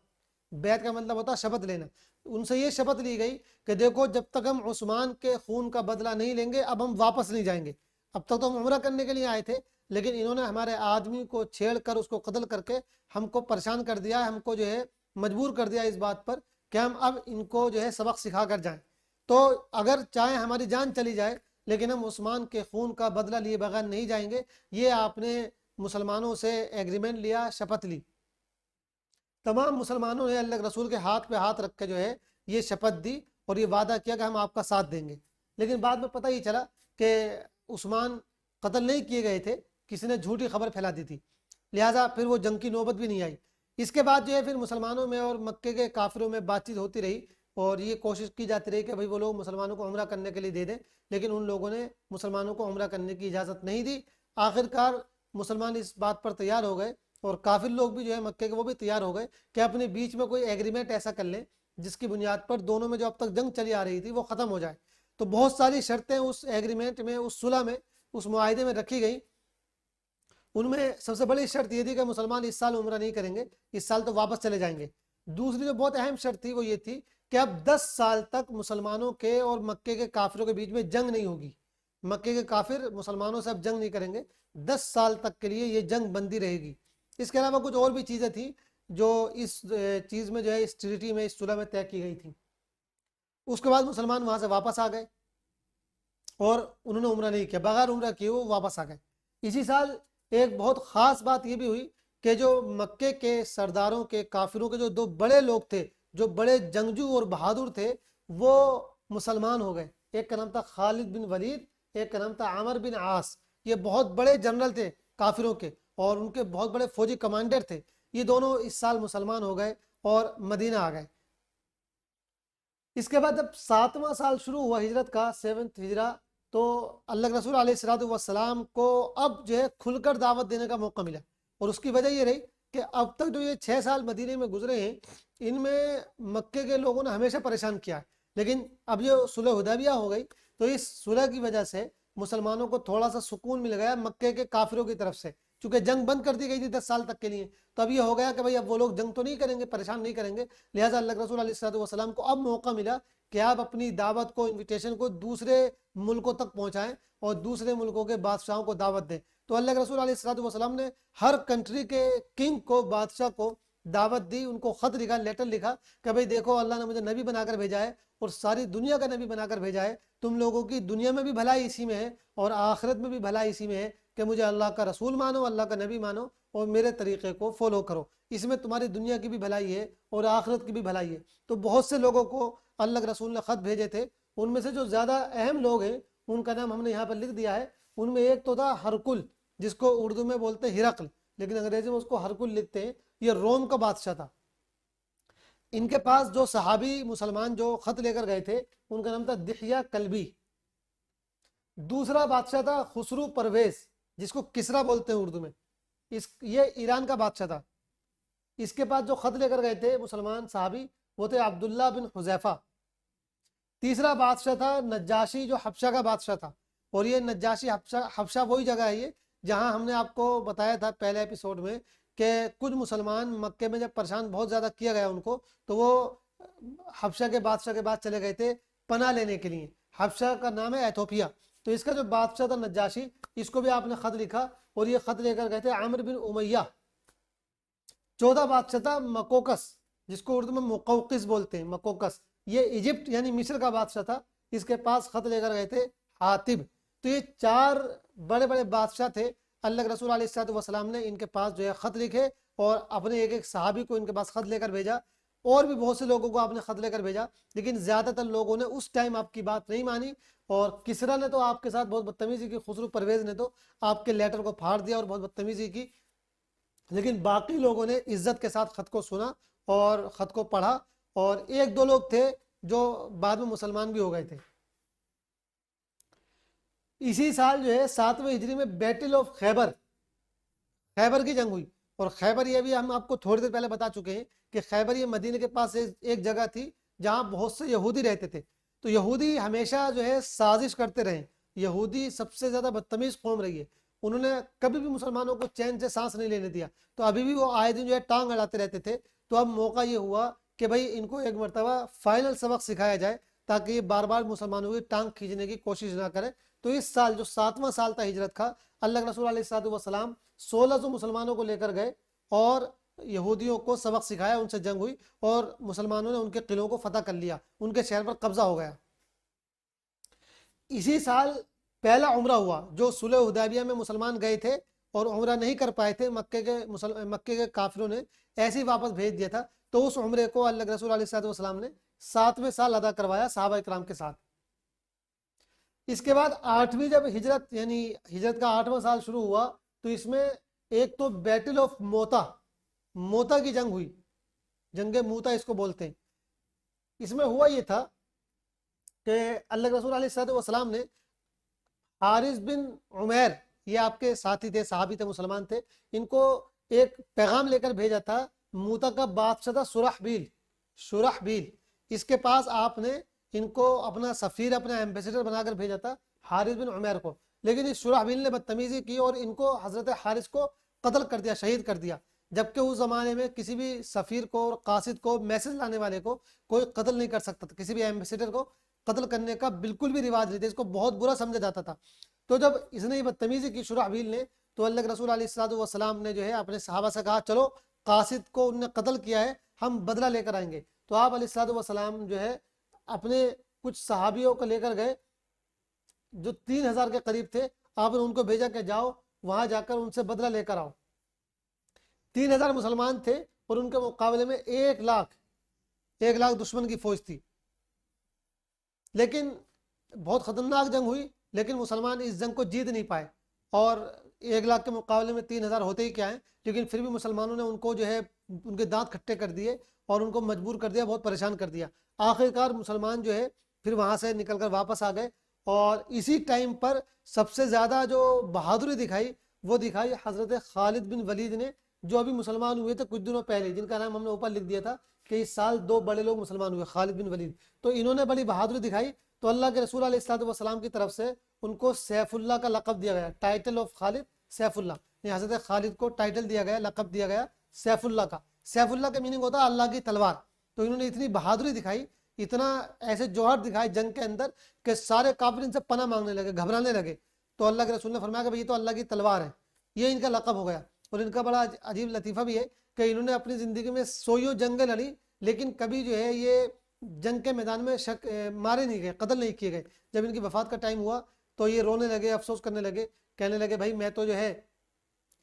बैत का मतलब होता है शपथ लेना। उनसे ये शपथ ली गई कि देखो जब तक हम उस्मान के खून का बदला नहीं लेंगे अब हम वापस नहीं जाएंगे। अब तक तो हम उम्रा करने के लिए आए थे, लेकिन इन्होंने हमारे आदमी को छेड़ कर उसको कत्ल करके हमको परेशान कर दिया, हमको जो है मजबूर कर दिया इस बात पर कि हम अब इनको जो है सबक सिखा कर जाएं। तो अगर चाहे हमारी जान चली जाए लेकिन हम उस्मान के खून का बदला लिए बगैर नहीं जाएंगे। ये आपने मुसलमानों से एग्रीमेंट लिया, शपथ ली। तमाम मुसलमानों ने अल्लाह के रसूल के हाथ पे हाथ रख के जो है ये शपथ दी और ये वादा किया कि हम आपका साथ देंगे। लेकिन बाद में पता ही चला कि उस्मान कत्ल नहीं किए गए थे, किसी ने झूठी खबर फैला दी थी, लिहाजा फिर वो जंग की नौबत भी नहीं आई। इसके बाद जो है फिर मुसलमानों में और मक्के के काफिरों में बातचीत होती रही और ये कोशिश की जाती रही कि भाई वो लोग मुसलमानों को उम्रा करने के लिए दे दें, लेकिन उन लोगों ने मुसलमानों को उम्रा करने की इजाज़त नहीं दी। आखिरकार मुसलमान इस बात पर तैयार हो गए और काफिर लोग भी जो है मक्के के वो भी तैयार हो गए कि अपने बीच में कोई एग्रीमेंट ऐसा कर लें जिसकी बुनियाद पर दोनों में जो अब तक जंग चली आ रही थी वो ख़त्म हो जाए। तो बहुत सारी शर्तें उस एग्रीमेंट में, उस सुलह में, उस मुआहदे में रखी गई। उनमें सबसे बड़ी शर्त ये थी कि मुसलमान इस साल उम्रा नहीं करेंगे, इस साल तो वापस चले जाएंगे। दूसरी जो बहुत अहम शर्त थी वो ये थी कि अब 10 साल तक मुसलमानों के और मक्के के काफिरों के बीच में जंग नहीं होगी। मक्के के काफिर मुसलमानों से अब जंग नहीं करेंगे, 10 साल तक के लिए ये जंग बंदी रहेगी। इसके अलावा कुछ और भी चीज़ें थी जो इस चीज़ में जो है इस ट्रीटी में, इस सुलह में तय की गई थी। उसके बाद मुसलमान वहाँ से वापस आ गए और उन्होंने उम्रा नहीं किया, बगैर उम्रा किए वो वापस आ गए। इसी साल एक बहुत ख़ास बात ये भी हुई कि जो मक्के के सरदारों के, काफिरों के जो 2 बड़े लोग थे, जो बड़े जंगजू और बहादुर थे, वो मुसलमान हो गए। एक का नाम था खालिद बिन वलीद, एक का नाम था आमर बिन आस। ये बहुत बड़े जनरल थे काफिरों के और उनके बहुत बड़े फौजी कमांडर थे। ये दोनों इस साल मुसलमान हो गए और मदीना आ गए। इसके बाद जब 7वां साल शुरू हुआ हिजरत का, 7th हिजरा, तो अल्लाह के रसूल अलैहिस्सलाम को अब जो है खुलकर दावत देने का मौका मिला। और उसकी वजह ये रही कि अब तक जो ये 6 साल मदीने में गुजरे हैं, इनमें मक्के के लोगों ने हमेशा परेशान किया है। लेकिन अब जो सुलह हुदैबिया हो गई तो इस सुलह की वजह से मुसलमानों को थोड़ा सा सुकून मिल गया मक्के के काफिरों की तरफ से, चूंकि जंग बंद कर दी गई थी 10 साल तक के लिए। तो अब ये हो गया कि भाई अब वो लोग जंग तो नहीं करेंगे, परेशान नहीं करेंगे। लिहाजा अल्लाह के रसूल अलैहिस्सलाम को अब मौका मिला कि आप अपनी दावत को, इन्विटेशन को दूसरे मुल्कों तक पहुंचाएं और दूसरे मुल्कों के बादशाहों को दावत दें। तो अल्लाह के रसूल अलैहि वसल्लम ने हर कंट्री के किंग को, बादशाह को दावत दी, उनको ख़त लिखा, लेटर लिखा कि भाई देखो अल्लाह ने मुझे नबी बनाकर भेजा है और सारी दुनिया का नबी बनाकर भेजा है, तुम लोगों की दुनिया में भी भलाई इसी में है और आखिरत में भी भलाई इसी में है कि मुझे अल्लाह का रसूल मानो, अल्लाह का नबी मानो और मेरे तरीक़े को फॉलो करो, इसमें तुम्हारी दुनिया की भी भलाई है और आखिरत की भी भलाई है। तो बहुत से लोगों को अल्लाह के रसूल ने ख़त भेजे थे, उनमें से जो ज़्यादा अहम लोग हैं उनका नाम हमने यहाँ पर लिख दिया है। उनमें एक तो था हरकुल, जिसको उर्दू में बोलते हैं हिरकल, लेकिन अंग्रेजी में उसको हरकुल लिखते हैं। ये रोम का बादशाह था। इनके पास जो सहाबी मुसलमान जो ख़त लेकर गए थे उनका नाम था दिहिया कल्बी। दूसरा बादशाह था खुसरू परवेज, जिसको किसरा बोलते हैं उर्दू में, ये ईरान का बादशाह था। इसके पास जो ख़त लेकर गए थे मुसलमान सहाबी वो थे अब्दुल्ला बिन हुज़ैफ़ा। तीसरा बादशाह था नज्जाशी, जो हबशा का बादशाह था। और ये नज्जाशी हबशा वही जगह है ये जहाँ हमने आपको बताया था पहले एपिसोड में कि कुछ मुसलमान मक्के में जब परेशान बहुत ज़्यादा किया गया उनको, तो वो हबशा के बादशाह के पास चले गए थे पनाह लेने के लिए। हबशा का नाम है एथोपिया। तो इसका जो बादशाह था नज्जाशी, इसको भी आपने ख़त लिखा और ये ख़त लेकर गए थे आमिर बिन उमैया। चौथा बादशाह था मकोकस, जिसको उर्दू में मुकौकिस बोलते हैं, मकोकस। ये इजिप्ट यानी मिस्र का बादशाह था, इसके पास ख़त लेकर गए थे हातिब। तो ये चार बड़े बड़े बादशाह थे। अल्लाह के रसूल अलैहि वसल्लम ने इनके पास जो है ख़त लिखे और अपने एक एक सहाबी को इनके पास ख़त लेकर भेजा, और भी बहुत से लोगों को आपने ख़त लेकर भेजा, लेकिन ज़्यादातर लोगों ने उस टाइम आपकी बात नहीं मानी। और किसरा ने तो आपके साथ बहुत बदतमीज़ी की, खुसरू परवेज़ ने तो आपके लेटर को फाड़ दिया और बहुत बदतमीज़ी की, लेकिन बाकी लोगों ने इज्जत के साथ ख़त को सुना और ख़त को पढ़ा। और एक दो लोग थे जो बाद में मुसलमान भी हो गए थे। इसी साल जो है 7वें हिजरी में बैटल ऑफ खैबर की जंग हुई। और खैबर ये भी हम आपको थोड़ी देर पहले बता चुके हैं कि खैबर ये मदीने के पास एक जगह थी जहाँ बहुत से यहूदी रहते थे। तो यहूदी हमेशा जो है साजिश करते रहे। यहूदी सबसे ज़्यादा बदतमीज़ कौम रही है, उन्होंने कभी भी मुसलमानों को चैन से सांस नहीं लेने दिया। तो अभी भी वो आए दिन जो है टांग अड़ाते रहते थे। तो अब मौका ये हुआ कि भाई इनको एक मरतबा फाइनल सबक सिखाया जाए ताकि ये बार बार मुसलमानों की टांग खींचने की कोशिश ना करें। तो इस साल जो 7वां साल था हिजरत का, अल्लाह के रसूल अलैहि वसल्लम 1600 मुसलमानों को लेकर गए और यहूदियों को सबक सिखाया, उनसे जंग हुई और मुसलमानों ने उनके किलों को फतह कर लिया, उनके शहर पर कब्जा हो गया। इसी साल पहला उम्रा हुआ जो सुलह हुदैबिया में मुसलमान गए थे और उम्रा नहीं कर पाए थे, मक्के के काफिरों ने ऐसे ही वापस भेज दिया था। तो उस उम्रे को अल्लाह के रसूल अलैहि वसल्लम ने 7वें साल अदा करवाया सहाबा इकराम के साथ। इसके बाद 8वीं जब हिजरत यानी हिजरत का 8वां साल शुरू हुआ, तो इसमें एक तो बैटल ऑफ मोता की जंग हुई, जंग मूता इसको बोलते हैं। इसमें हुआ ये था कि अल्लाह के रसूल अलैहि वसल्लम ने हारिस बिन उमैर, ये आपके साथी थे, सहाबी थे, मुसलमान थे, इनको एक पैगाम लेकर भेजा था। मूता का बादशाह था शुरहबील, इसके पास आपने इनको अपना सफ़ीर, अपना एम्बेसडर बनाकर भेजा था हारिस बिन उमैर को। लेकिन इस शुरहबील ने बदतमीज़ी की और इनको हज़रत हारिस को कत्ल कर दिया, शहीद कर दिया। जबकि उस ज़माने में किसी भी सफ़ीर को और कासिद को, मैसेज लाने वाले को कोई कत्ल नहीं कर सकता था, किसी भी एम्बेसडर को कत्ल करने का बिल्कुल भी रिवाज नहीं था, इसको बहुत बुरा समझा जाता था। तो जब इसने बदतमीज़ी की शुरहबील ने, तो अल्लाह के रसूल अलैहि वसल्लम ने जो है अपने सहाबा से कहा चलो कासिद को उनने कत्ल किया है, हम बदला लेकर आएंगे। तो आप अलैहि वसल्लम जो है अपने कुछ सहाबियों को लेकर गए जो 3000 के करीब थे। आपने उनको भेजा कि जाओ वहां जाकर उनसे बदला लेकर आओ। 3000 मुसलमान थे और उनके मुकाबले में 1 लाख दुश्मन की फौज थी। लेकिन बहुत खतरनाक जंग हुई, लेकिन मुसलमान इस जंग को जीत नहीं पाए। और 1 लाख के मुकाबले में 3000 होते ही क्या है, लेकिन फिर भी मुसलमानों ने उनको जो है उनके दांत खट्टे कर दिए और उनको मजबूर कर दिया, बहुत परेशान कर दिया। आखिरकार मुसलमान जो है फिर वहाँ से निकल कर वापस आ गए। और इसी टाइम पर सबसे ज़्यादा जो बहादुरी दिखाई वो दिखाई हज़रत खालिद बिन वलीद ने, जो अभी मुसलमान हुए थे कुछ दिनों पहले, जिनका नाम हमने ऊपर लिख दिया था कि इस साल 2 बड़े लोग मुसलमान हुए, खालिद बिन वलीद। तो इन्होंने बड़ी बहादुरी दिखाई। तो अल्लाह के रसूल अलैहि वसल्लम की तरफ से उनको सैफुल्लाह का लक़ब दिया गया, टाइटल ऑफ खालिद सैफुल्लाह। हज़रत खालिद को टाइटल दिया गया, लक़ब दिया गया सैफुल्लाह का। सैफुल्लाह का मीनिंग होता है अल्लाह की तलवार। तो इन्होंने इतनी बहादुरी दिखाई, इतना ऐसे जौहर दिखाए जंग के अंदर कि सारे काफिर इनसे पनाह मांगने लगे, घबराने लगे। तो अल्लाह के रसूल ने फरमाया कि भाई ये तो अल्लाह की तलवार है, ये इनका लक़ब हो गया। और इनका बड़ा अजीब लतीफ़ा भी है कि इन्होंने अपनी ज़िंदगी में सोयो जंगें लड़ी, लेकिन कभी जो है ये जंग के मैदान में मारे नहीं गए, कत्ल नहीं किए गए। जब इनकी वफ़ात का टाइम हुआ तो ये रोने लगे, अफसोस करने लगे, कहने लगे भाई मैं तो जो है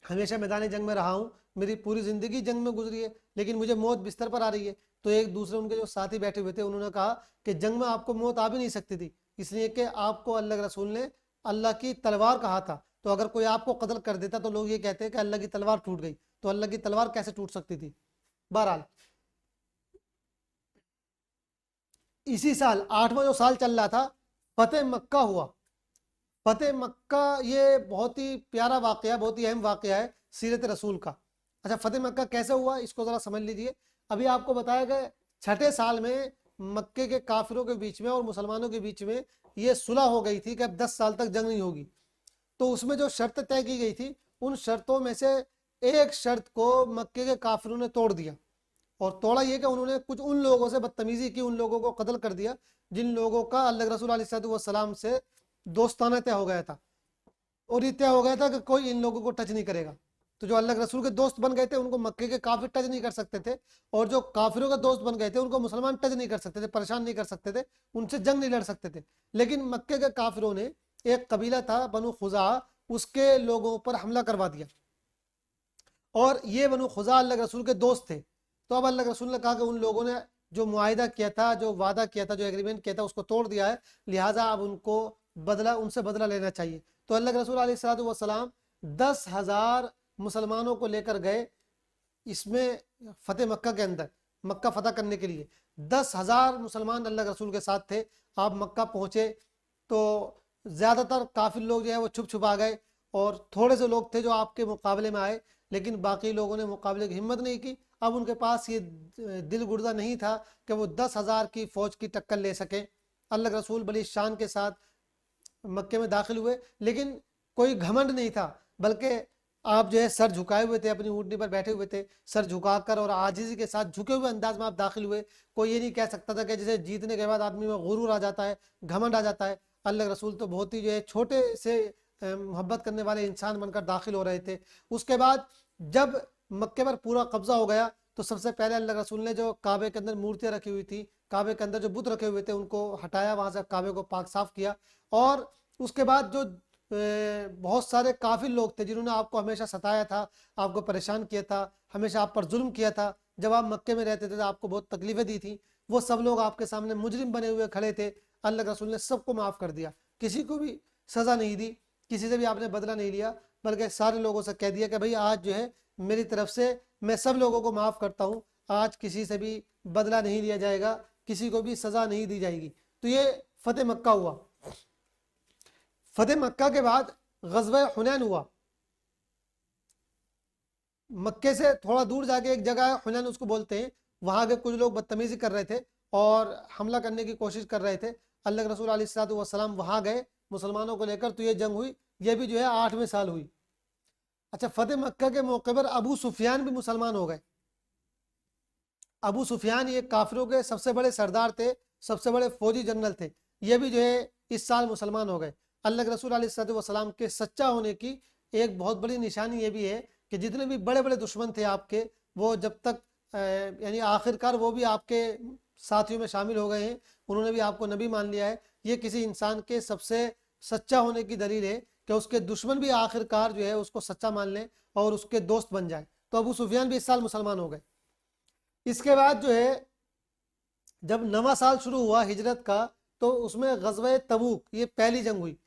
हमेशा मैदान जंग में रहा हूँ, मेरी पूरी ज़िंदगी जंग में गुजरी है, लेकिन मुझे मौत बिस्तर पर आ रही है। तो एक दूसरे उनके जो साथी बैठे हुए थे उन्होंने कहा कि जंग में आपको मौत आ भी नहीं सकती थी, इसलिए कि आपको अल्लाह के रसूल ने अल्लाह की तलवार कहा था। तो अगर कोई आपको कत्ल कर देता तो लोग ये कहते हैं कि अल्लाह की तलवार टूट गई, तो अल्लाह की तलवार कैसे टूट सकती थी। बहरहाल इसी साल 8वां जो साल चल रहा था, फतेह मक्का हुआ। फतेह मक्का ये बहुत ही प्यारा वाक़या, बहुत ही अहम वाक़या है सीरत रसूल का। अच्छा, फतेह मक्का कैसे हुआ इसको ज़रा समझ लीजिए। अभी आपको बताया गया छठे साल में मक्के के काफिरों के बीच में और मुसलमानों के बीच में ये सुलह हो गई थी कि अब 10 साल तक जंग नहीं होगी। तो उसमें जो शर्त तय की गई थी, उन शर्तों में से एक शर्त को मक्के के काफिरों ने तोड़ दिया। और तोड़ा ये कि उन्होंने कुछ उन लोगों से बदतमीजी की, उन लोगों को कत्ल कर दिया जिन लोगों का अल्लाह के रसूल अलैहि सलाम से दोस्ताना तय हो गया था। और ये तय हो गया था कि कोई इन लोगों को टच नहीं करेगा। तो जो अल्लाह के रसूल के दोस्त बन गए थे उनको मक्के के काफिर टच नहीं कर सकते थे, और जो काफिरों के दोस्त बन गए थे उनको मुसलमान टच नहीं कर सकते थे, परेशान नहीं कर सकते थे, उनसे जंग नहीं लड़ सकते थे। लेकिन मक्के के काफिरों ने, एक कबीला था बनु खुजा, उसके लोगों पर हमला करवा दिया। और ये बनु खुजा अल्लाह के रसूल के दोस्त थे। तो अब अल्लाह के रसूल ने कहा कि उन लोगों ने जो मुआहिदा किया था, जो वादा किया था, जो एग्रीमेंट किया था, उसको तोड़ दिया है, लिहाजा अब उनको उनसे बदला लेना चाहिए। तो अल्लाह के रसूल अलैहि वसल्लम 10,000 मुसलमानों को लेकर गए इसमें फतेह मक्का के अंदर, मक्का फतह करने के लिए 10,000 मुसलमान अल्लाह के रसूल के साथ थे। आप मक्का पहुँचे तो ज़्यादातर काफिर लोग जो है वो छुप छुपा गए, और थोड़े से लोग थे जो आपके मुकाबले में आए, लेकिन बाकी लोगों ने मुकाबले की हिम्मत नहीं की। अब उनके पास ये दिल गुर्दा नहीं था कि वो 10,000 की फ़ौज की टक्कर ले सके। अल्लाह के रसूल बड़ी शान के साथ मक्के में दाखिल हुए, लेकिन कोई घमंड नहीं था, बल्कि आप जो है सर झुकाए हुए थे, अपनी ऊँटनी पर बैठे हुए थे, सर झुकाकर और आजिज़ी के साथ झुके हुए अंदाज में आप दाखिल हुए। कोई ये नहीं कह सकता था कि जैसे जीतने के बाद आदमी में गुरूर आ जाता है, घमंड आ जाता है। अल्लाह के रसूल तो बहुत ही जो है छोटे से मोहब्बत करने वाले इंसान बनकर दाखिल हो रहे थे। उसके बाद जब मक्के पर पूरा कब्जा हो गया तो सबसे पहले अल्लाह के रसूल ने जो काबे के अंदर मूर्तियाँ रखी हुई थी, काबे के अंदर जो बुत रखे हुए थे, उनको हटाया, वहाँ से काबे को पाक साफ किया। और उसके बाद जो बहुत सारे काफिर लोग थे जिन्होंने आपको हमेशा सताया था, आपको परेशान किया था, हमेशा आप पर जुल्म किया था, जब आप मक्के में रहते थे तो आपको बहुत तकलीफें दी थी, वो सब लोग आपके सामने मुजरिम बने हुए खड़े थे। अल्लाह के रसूल ने सबको माफ़ कर दिया, किसी को भी सज़ा नहीं दी, किसी से भी आपने बदला नहीं लिया, बल्कि सारे लोगों से कह दिया कि भाई आज जो है मेरी तरफ से मैं सब लोगों को माफ़ करता हूँ, आज किसी से भी बदला नहीं लिया जाएगा, किसी को भी सज़ा नहीं दी जाएगी। तो ये फतेह मक्का हुआ। फतेह मक्का के बाद ग़ज़वा हुनैन हुआ। मक्के से थोड़ा दूर जाके एक जगह है, हुनैन उसको बोलते हैं, वहाँ के कुछ लोग बदतमीज़ी कर रहे थे और हमला करने की कोशिश कर रहे थे। अल्लाह के रसूल अलैहि वसल्लम वहाँ गए मुसलमानों को लेकर, तो ये जंग हुई, ये भी जो है 8वें साल हुई। अच्छा, फतेह मक्का के मौके पर अबू सुफियान भी मुसलमान हो गए। अबू सुफियान ये काफिरों के सबसे बड़े सरदार थे, सबसे बड़े फौजी जनरल थे, ये भी जो है इस साल मुसलमान हो गए। अल्लाह के रसूल अलैहि वसल्लम के सच्चा होने की एक बहुत बड़ी निशानी ये भी है कि जितने भी बड़े बड़े दुश्मन थे आपके, वो जब तक यानी आखिरकार वो भी आपके साथियों में शामिल हो गए हैं, उन्होंने भी आपको नबी मान लिया है। ये किसी इंसान के सबसे सच्चा होने की दलील है कि उसके दुश्मन भी आखिरकार जो है उसको सच्चा मान लें और उसके दोस्त बन जाए। तो अबू सुफियान भी इस साल मुसलमान हो गए। इसके बाद जो है जब नवा साल शुरू हुआ हिजरत का, तो उसमें ग़ज़वा तबूक, ये पहली जंग हुई।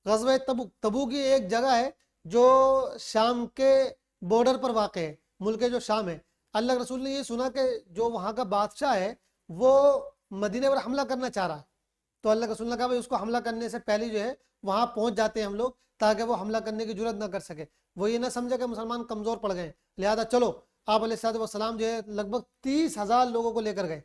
ग़ज़वा तबूक, तबूक ये एक जगह है जो शाम के बॉर्डर पर वाक़ है, मुल्क जो शाम है। अल्लाह के रसूल ने ये सुना कि जो वहाँ का बादशाह है वो मदीने पर हमला करना चाह रहा है, तो अल्लाह के रसूल ने कहा भाई उसको हमला करने से पहले जो है वहाँ पहुँच जाते हैं हम लोग, ताकि वो हमला करने की जुर्रत ना कर सके, वो ये ना समझे कि मुसलमान कमज़ोर पड़ गए, लिहाजा चलो। आप अलैहिस्सलाम जो है लगभग 30,000 लोगों को लेकर गए,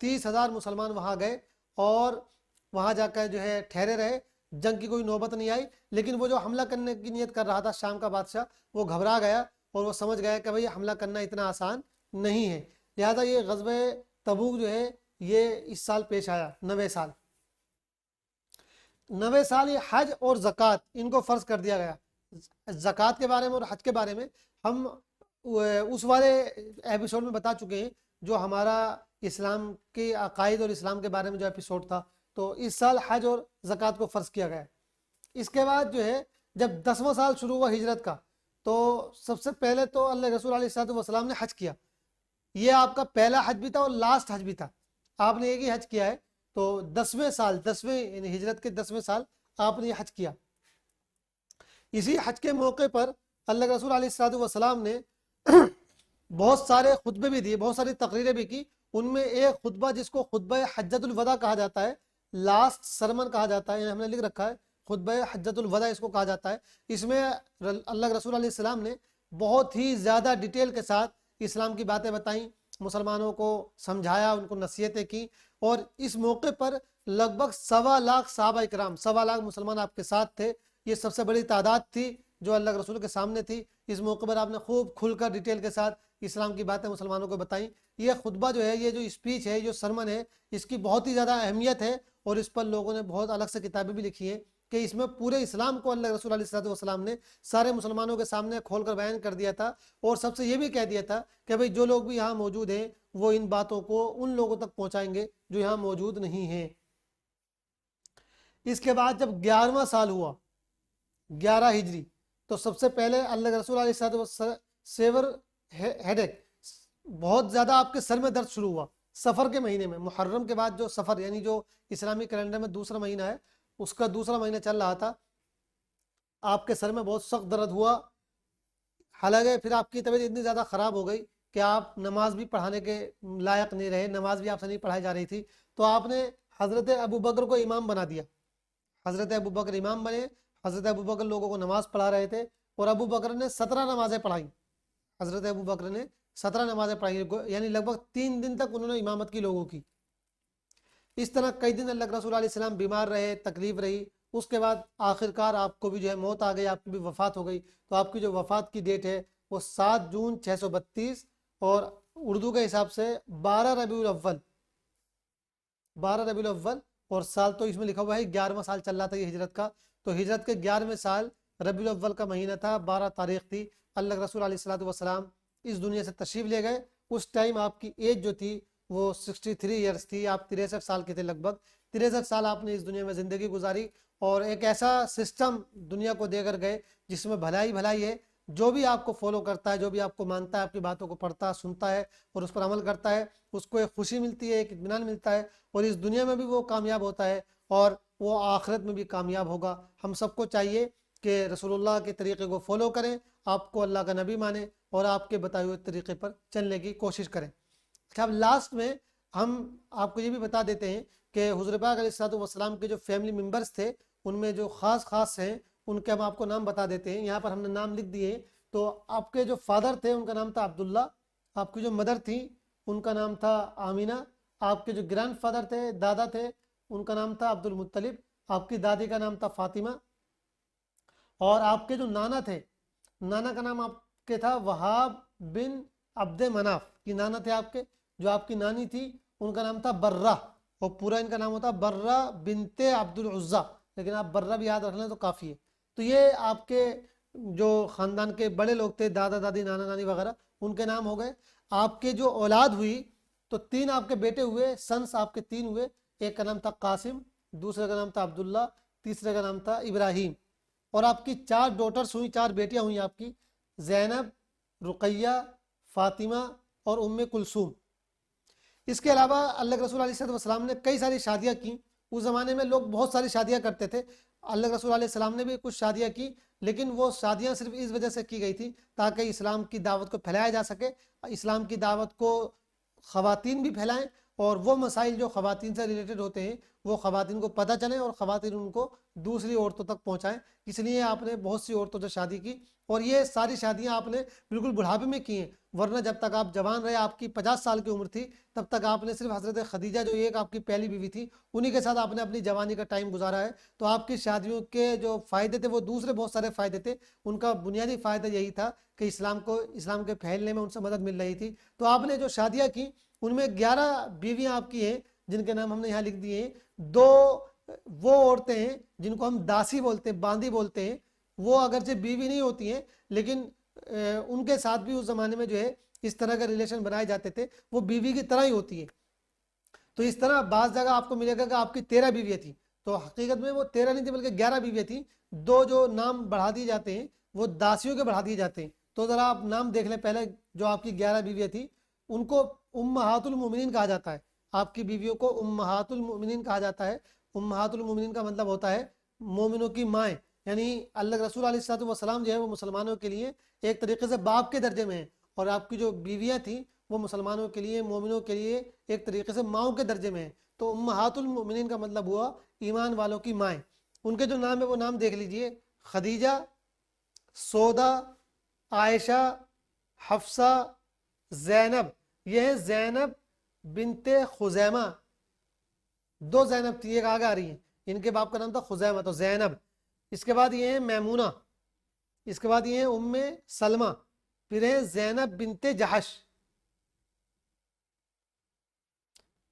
30,000 मुसलमान वहाँ गए और वहाँ जाकर जो है ठहरे रहे। जंग की कोई नौबत नहीं आई, लेकिन वो जो हमला करने की नियत कर रहा था शाम का बादशाह, वो घबरा गया और वो समझ गया कि भाई हमला करना इतना आसान नहीं है। लिहाजा ये ग़ज़वा तबूक जो है ये इस साल पेश आया, 9वें साल। 90 साल ये हज और ज़कात इनको फ़र्ज़ कर दिया गया। ज़कात के बारे में और हज के बारे में हम उस वाले एपिसोड में बता चुके हैं जो हमारा इस्लाम के अकायद और इस्लाम के बारे में जो एपिसोड था। तो इस साल हज और ज़कात को फ़र्ज़ किया गया। इसके बाद जो है जब 10वां साल शुरू हुआ हिजरत का, तो सबसे पहले तो अल्लाह रसूल अलैहि वसल्लम ने हज किया। ये आपका पहला हज भी था और लास्ट हज भी था। आपने एक ही हज किया है। तो 10वें साल, 10वें यानी हिजरत के 10वें साल आपने ये हज किया। इसी हज के मौके पर अल्लाह रसूल अलैहि वसल्लम ने बहुत सारे खुतबे भी दिए, बहुत सारी तकरीरें भी की। उनमें एक खुतबा जिसको खुतबा हज्जतुल वदा कहा जाता है, लास्ट सरमन कहा जाता है, हमने लिख रखा है खुतबा हज्जतुल वदा इसको कहा जाता है। इसमें अल्लाह रसूल अलैहि सलाम ने बहुत ही ज़्यादा डिटेल के साथ इस्लाम की बातें बताई, मुसलमानों को समझाया, उनको नसीहतें की। और इस मौके पर लगभग 1.25 लाख सहाबा इकराम, 1.25 लाख मुसलमान आपके साथ थे। ये सबसे बड़ी तादाद थी जो अल्लाह के रसूल के सामने थी। इस मौके पर आपने खूब खुलकर डिटेल के साथ इस्लाम की बातें मुसलमानों को बताई। ये खुतबा जो है, ये जो स्पीच है, जो सरमन है, इसकी बहुत ही ज़्यादा अहमियत है। और इस पर लोगों ने बहुत अलग से किताबें भी लिखी हैं कि इसमें पूरे इस्लाम को अल्लाह रसूल अलैहि वसल्लम ने सारे मुसलमानों के सामने खोलकर बयान कर दिया था। और सबसे ये भी कह दिया था कि भाई जो लोग भी यहाँ मौजूद हैं वो इन बातों को उन लोगों तक पहुँचाएंगे जो यहाँ मौजूद नहीं हैं। इसके बाद जब 11वां साल हुआ, 11 हिजरी, तो सबसे पहले अल्लाह के रसूल अलैहि सेवर हेडेक, बहुत ज़्यादा आपके सर में दर्द शुरू हुआ। सफ़र के महीने में, मुहर्रम के बाद जो सफ़र यानी जो इस्लामी कैलेंडर में दूसरा महीना है, उसका दूसरा महीना चल रहा था, आपके सर में बहुत सख्त दर्द हुआ। हालांकि फिर आपकी तबीयत इतनी ज़्यादा ख़राब हो गई कि आप नमाज भी पढ़ाने के लायक नहीं रहे, नमाज भी आपसे नहीं पढ़ाई जा रही थी। तो आपने हज़रत अबू बकर को इमाम बना दिया। हज़रत अबू बकर इमाम बने। हज़रत अबू बकर लोगों को नमाज पढ़ा रहे थे और अबू बकर ने 17 नमाज़ें पढ़ाई। हज़रत अबू बकर ने 17 नमाज़ें पढ़ाई, यानी लगभग 3 दिन तक उन्होंने इमामत की लोगों की। इस तरह कई दिन अल्लाह के रसूल अलैहि सलाम बीमार रहे, तकलीफ रही। उसके बाद आखिरकार आपको भी जो है मौत आ गई, आपकी भी वफ़ात हो गई। तो आपकी जो वफ़ात की डेट है वो 7 जून 632 और उर्दू के हिसाब से 12 रबीउल अव्वल, 12 रबीउल अव्वल। और साल तो इसमें लिखा हुआ है 11वां साल चल रहा था ये हिजरत का। तो हिजरत के 11वें साल रबीउल अव्वल का महीना था, 12 तारीख थी। अल्लाह के रसूल अलैहि वसल्लम इस दुनिया से तशरीफ़ ले गए। उस टाइम आपकी एज जो थी वो 63 ईयर्स थी। आप 63 साल के थे लगभग। 63 साल आपने इस दुनिया में ज़िंदगी गुजारी और एक ऐसा सिस्टम दुनिया को देकर गए जिसमें भलाई भलाई है। जो भी आपको फॉलो करता है, जो भी आपको मानता है, आपकी बातों को पढ़ता सुनता है और उस पर अमल करता है, उसको एक खुशी मिलती है, एक इत्मीनान मिलता है और इस दुनिया में भी वो कामयाब होता है और वो आखिरत में भी कामयाब होगा। हम सबको चाहिए कि रसूलुल्लाह के तरीक़े को फॉलो करें, आपको अल्लाह का नबी माने और आपके बताए हुए तरीक़े पर चलने की कोशिश करें। अच्छा, अब लास्ट में हम आपको ये भी बता देते हैं कि हुज़ूर पाक अलैहिस्सलाम के जो फैमिली मेम्बर्स थे उनमें जो ख़ास हैं उनके हम आपको नाम बता देते हैं। यहाँ पर हमने नाम लिख दिए। तो आपके जो फादर थे उनका नाम था अब्दुल्ला, आपकी जो मदर थी उनका नाम था आमीना, आपके जो ग्रैंड फादर थे, दादा थे, उनका नाम था अब्दुल मुत्तलिब, आपकी दादी का नाम था फातिमा और आपके जो नाना थे, नाना का नाम आपके था वहाब बिन अब्द मनाफ, ये नाना थे आपके। जो आपकी नानी थी उनका नाम था बर्रा और पूरा इनका नाम होता बर्रा बिनते अब्दुल उज़्ज़ा, लेकिन आप बर्रा भी याद रख लें तो काफ़ी है। तो ये आपके जो ख़ानदान के बड़े लोग थे, दादा दादी नाना नानी वगैरह, उनके नाम हो गए। आपके जो औलाद हुई तो 3 आपके बेटे हुए, सन्स आपके 3 हुए। एक का नाम था कासिम, दूसरे का नाम था अब्दुल्ला, तीसरे का नाम था इब्राहिम। और आपकी 4 डॉटर्स हुई, 4 बेटियां हुई आपकी, ज़ैनब, रुक़ैया, फ़ातिमा और उम्मे कुलसूम। इसके अलावा अल्लाह के रसूल अलैहि वसल्लम ने कई सारी शादियाँ की। उस ज़माने में लोग बहुत सारी शादियाँ करते थे। अल्लाह के रसूल अलैहि सलाम ने भी कुछ शादियाँ की, लेकिन वो शादियाँ सिर्फ इस वजह से की गई थी ताकि इस्लाम की दावत को फैलाया जा सके, इस्लाम की दावत को ख़वातीन भी फैलाएं और वो मसाइल जो ख़वातीन से रिलेटेड होते हैं वो ख़वातीन को पता चलें और ख़वातीन उनको दूसरी औरतों तक पहुँचाएँ। इसलिए आपने बहुत सी औरतों से शादी की और ये सारी शादियाँ आपने बिल्कुल बुढ़ापे में की हैं। वरना जब तक आप जवान रहे, आपकी 50 साल की उम्र थी, तब तक आपने सिर्फ हज़रत खदीजा जो एक आपकी पहली बीवी थी उन्हीं के साथ आपने अपनी जवानी का टाइम गुजारा है। तो आपकी शादियों के जो फ़ायदे थे वो दूसरे बहुत सारे फ़ायदे थे। उनका बुनियादी फ़ायदा यही था कि इस्लाम के फैलने में उनसे मदद मिल रही थी। तो आपने जो शादियाँ की उनमें 11 बीवियाँ आपकी हैं जिनके नाम हमने यहाँ लिख दिए हैं। 2 वो औरतें हैं जिनको हम दासी बोलते हैं, बांदी बोलते हैं, वो अगरचे बीवी नहीं होती हैं, लेकिन उनके साथ भी उस ज़माने में जो है इस तरह के रिलेशन बनाए जाते थे, वो बीवी की तरह ही होती है। तो इस तरह बाज़ जगह आपको मिलेगा कि आपकी 13 बीवियाँ थी, तो हकीकत में वो 13 नहीं थी बल्कि 11 बीवियाँ थी। दो जो नाम बढ़ा दिए जाते हैं वो दासियों के बढ़ा दिए जाते हैं। तो ज़रा आप नाम देख लें, पहले जो आपकी 11 बीवियाँ थी उनको उम्महातुल मोमिनीन कहा जाता है। आपकी बीवियों को उम्महातुल मोमिनीन कहा जाता है। उम्महातुल मोमिनीन का मतलब होता है मोमिनों की माएँ, यानी अल्लाह रसूल अलैहिस्सलातु वस्सलाम जो है वो मुसलमानों के लिए एक तरीके से बाप के दर्जे में है, और आपकी जो बीवियाँ थी वो मुसलमानों के लिए, मोमिनों के लिए एक तरीके से माओं के दर्जे में है। तो उम्महातुल मोमिनीन का मतलब हुआ ईमान वालों की माएँ। उनके जो नाम है वो नाम देख लीजिए, खदीजा, सौदा, आयशा, हफ्सा, जैनब। ये है जैनब बिनते खुजैमा। दो जैनब थी, एक आगे आ रही है, इनके बाप का नाम था खुजैमा, तो जैनब। इसके बाद ये है मैमूना, इसके बाद ये है उम्मे सलमा, फिर है जैनब बिनते जहश,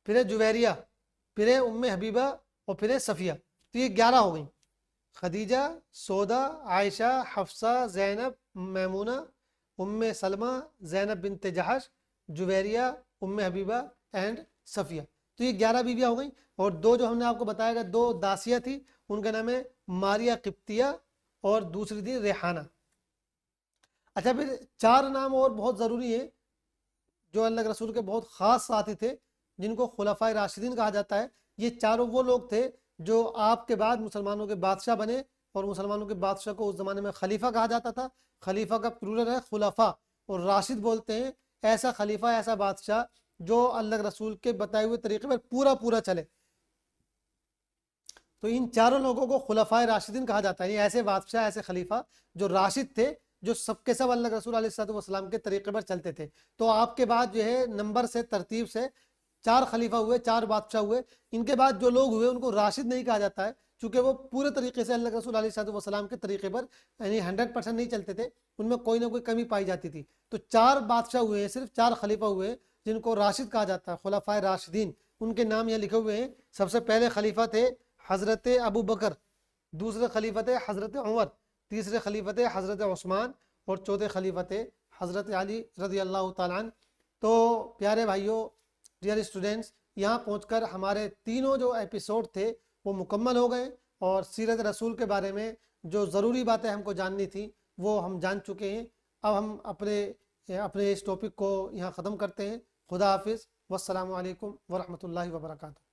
फिर है जुवैरिया, फिर है उम्मे हबीबा, और फिर है सफ़िया। तो ये 11 हो गई, खदीजा, सौदा, आयशा, हफ्सा, जैनब, मैमूना, उम्मे सलमा, जैनब बिनते जहश, जुवैरिया, उम्मे हबीबा एंड सफ़िया। तो ये 11 बीवियाँ हो गई। और दो जो हमने आपको बताया, दो दासियाँ थी, उनका नाम है मारिया किप्तिया और दूसरी थी रेहाना। अच्छा, फिर 4 नाम और बहुत ज़रूरी है जो अल्लाह के रसूल के बहुत ख़ास साथी थे, जिनको खुलफाए राशिदीन कहा जाता है। ये चारों वो लोग थे जो आपके बाद मुसलमानों के बादशाह बने, और मुसलमानों के बादशाह को उस ज़माने में खलीफा कहा जाता था। खलीफा का प्लूरल है खुलफा, और राशिद बोलते हैं ऐसा खलीफा, ऐसा बादशाह जो अल्लाह के रसूल के बताए हुए तरीके पर पूरा पूरा चले। तो इन चारों लोगों को खुलफाए राशिदीन कहा जाता है। ये ऐसे बादशाह, ऐसे खलीफा जो राशिद थे, जो सबके सब अल्लाह के रसूल अलैहि वसल्लम के तरीके पर चलते थे। तो आपके बाद जो है नंबर से, तरतीब से 4 खलीफा हुए, 4 बादशाह हुए। इनके बाद जो लोग हुए उनको राशिद नहीं कहा जाता है, क्योंकि वो पूरे तरीके से अल्लाह के रसूल अलैहि वसल्लम के तरीके पर यानी 100% नहीं चलते थे, उनमें कोई ना कोई कमी पाई जाती थी। तो 4 बादशाह हुए हैं, सिर्फ 4 खलीफा हुए हैं जिनको राशिद कहा जाता है, खुलफाए राशिदीन। उनके नाम यहाँ लिखे हुए हैं। सबसे पहले खलीफा थे हज़रत अबू बकर, दूसरे खलीफत हज़रत उमर, तीसरे खलीफत हज़रत उस्मान, और चौथे खलीफत हज़रत अली रज़ी अल्लाह तआला अन्हु। तो प्यारे भाइयों, डियर स्टूडेंट्स, यहाँ पहुँचकर हमारे तीनों जो एपिसोड थे वो मुकम्मल हो गए, और सीरत रसूल के बारे में जो ज़रूरी बातें हमको जाननी थी वो हम जान चुके हैं। अब हम अपने इस टॉपिक को यहाँ ख़त्म करते हैं। खुदा हाफिज़, वस्सलामु अलैकुम वरहमतुल्लाहि वबरकातुहू।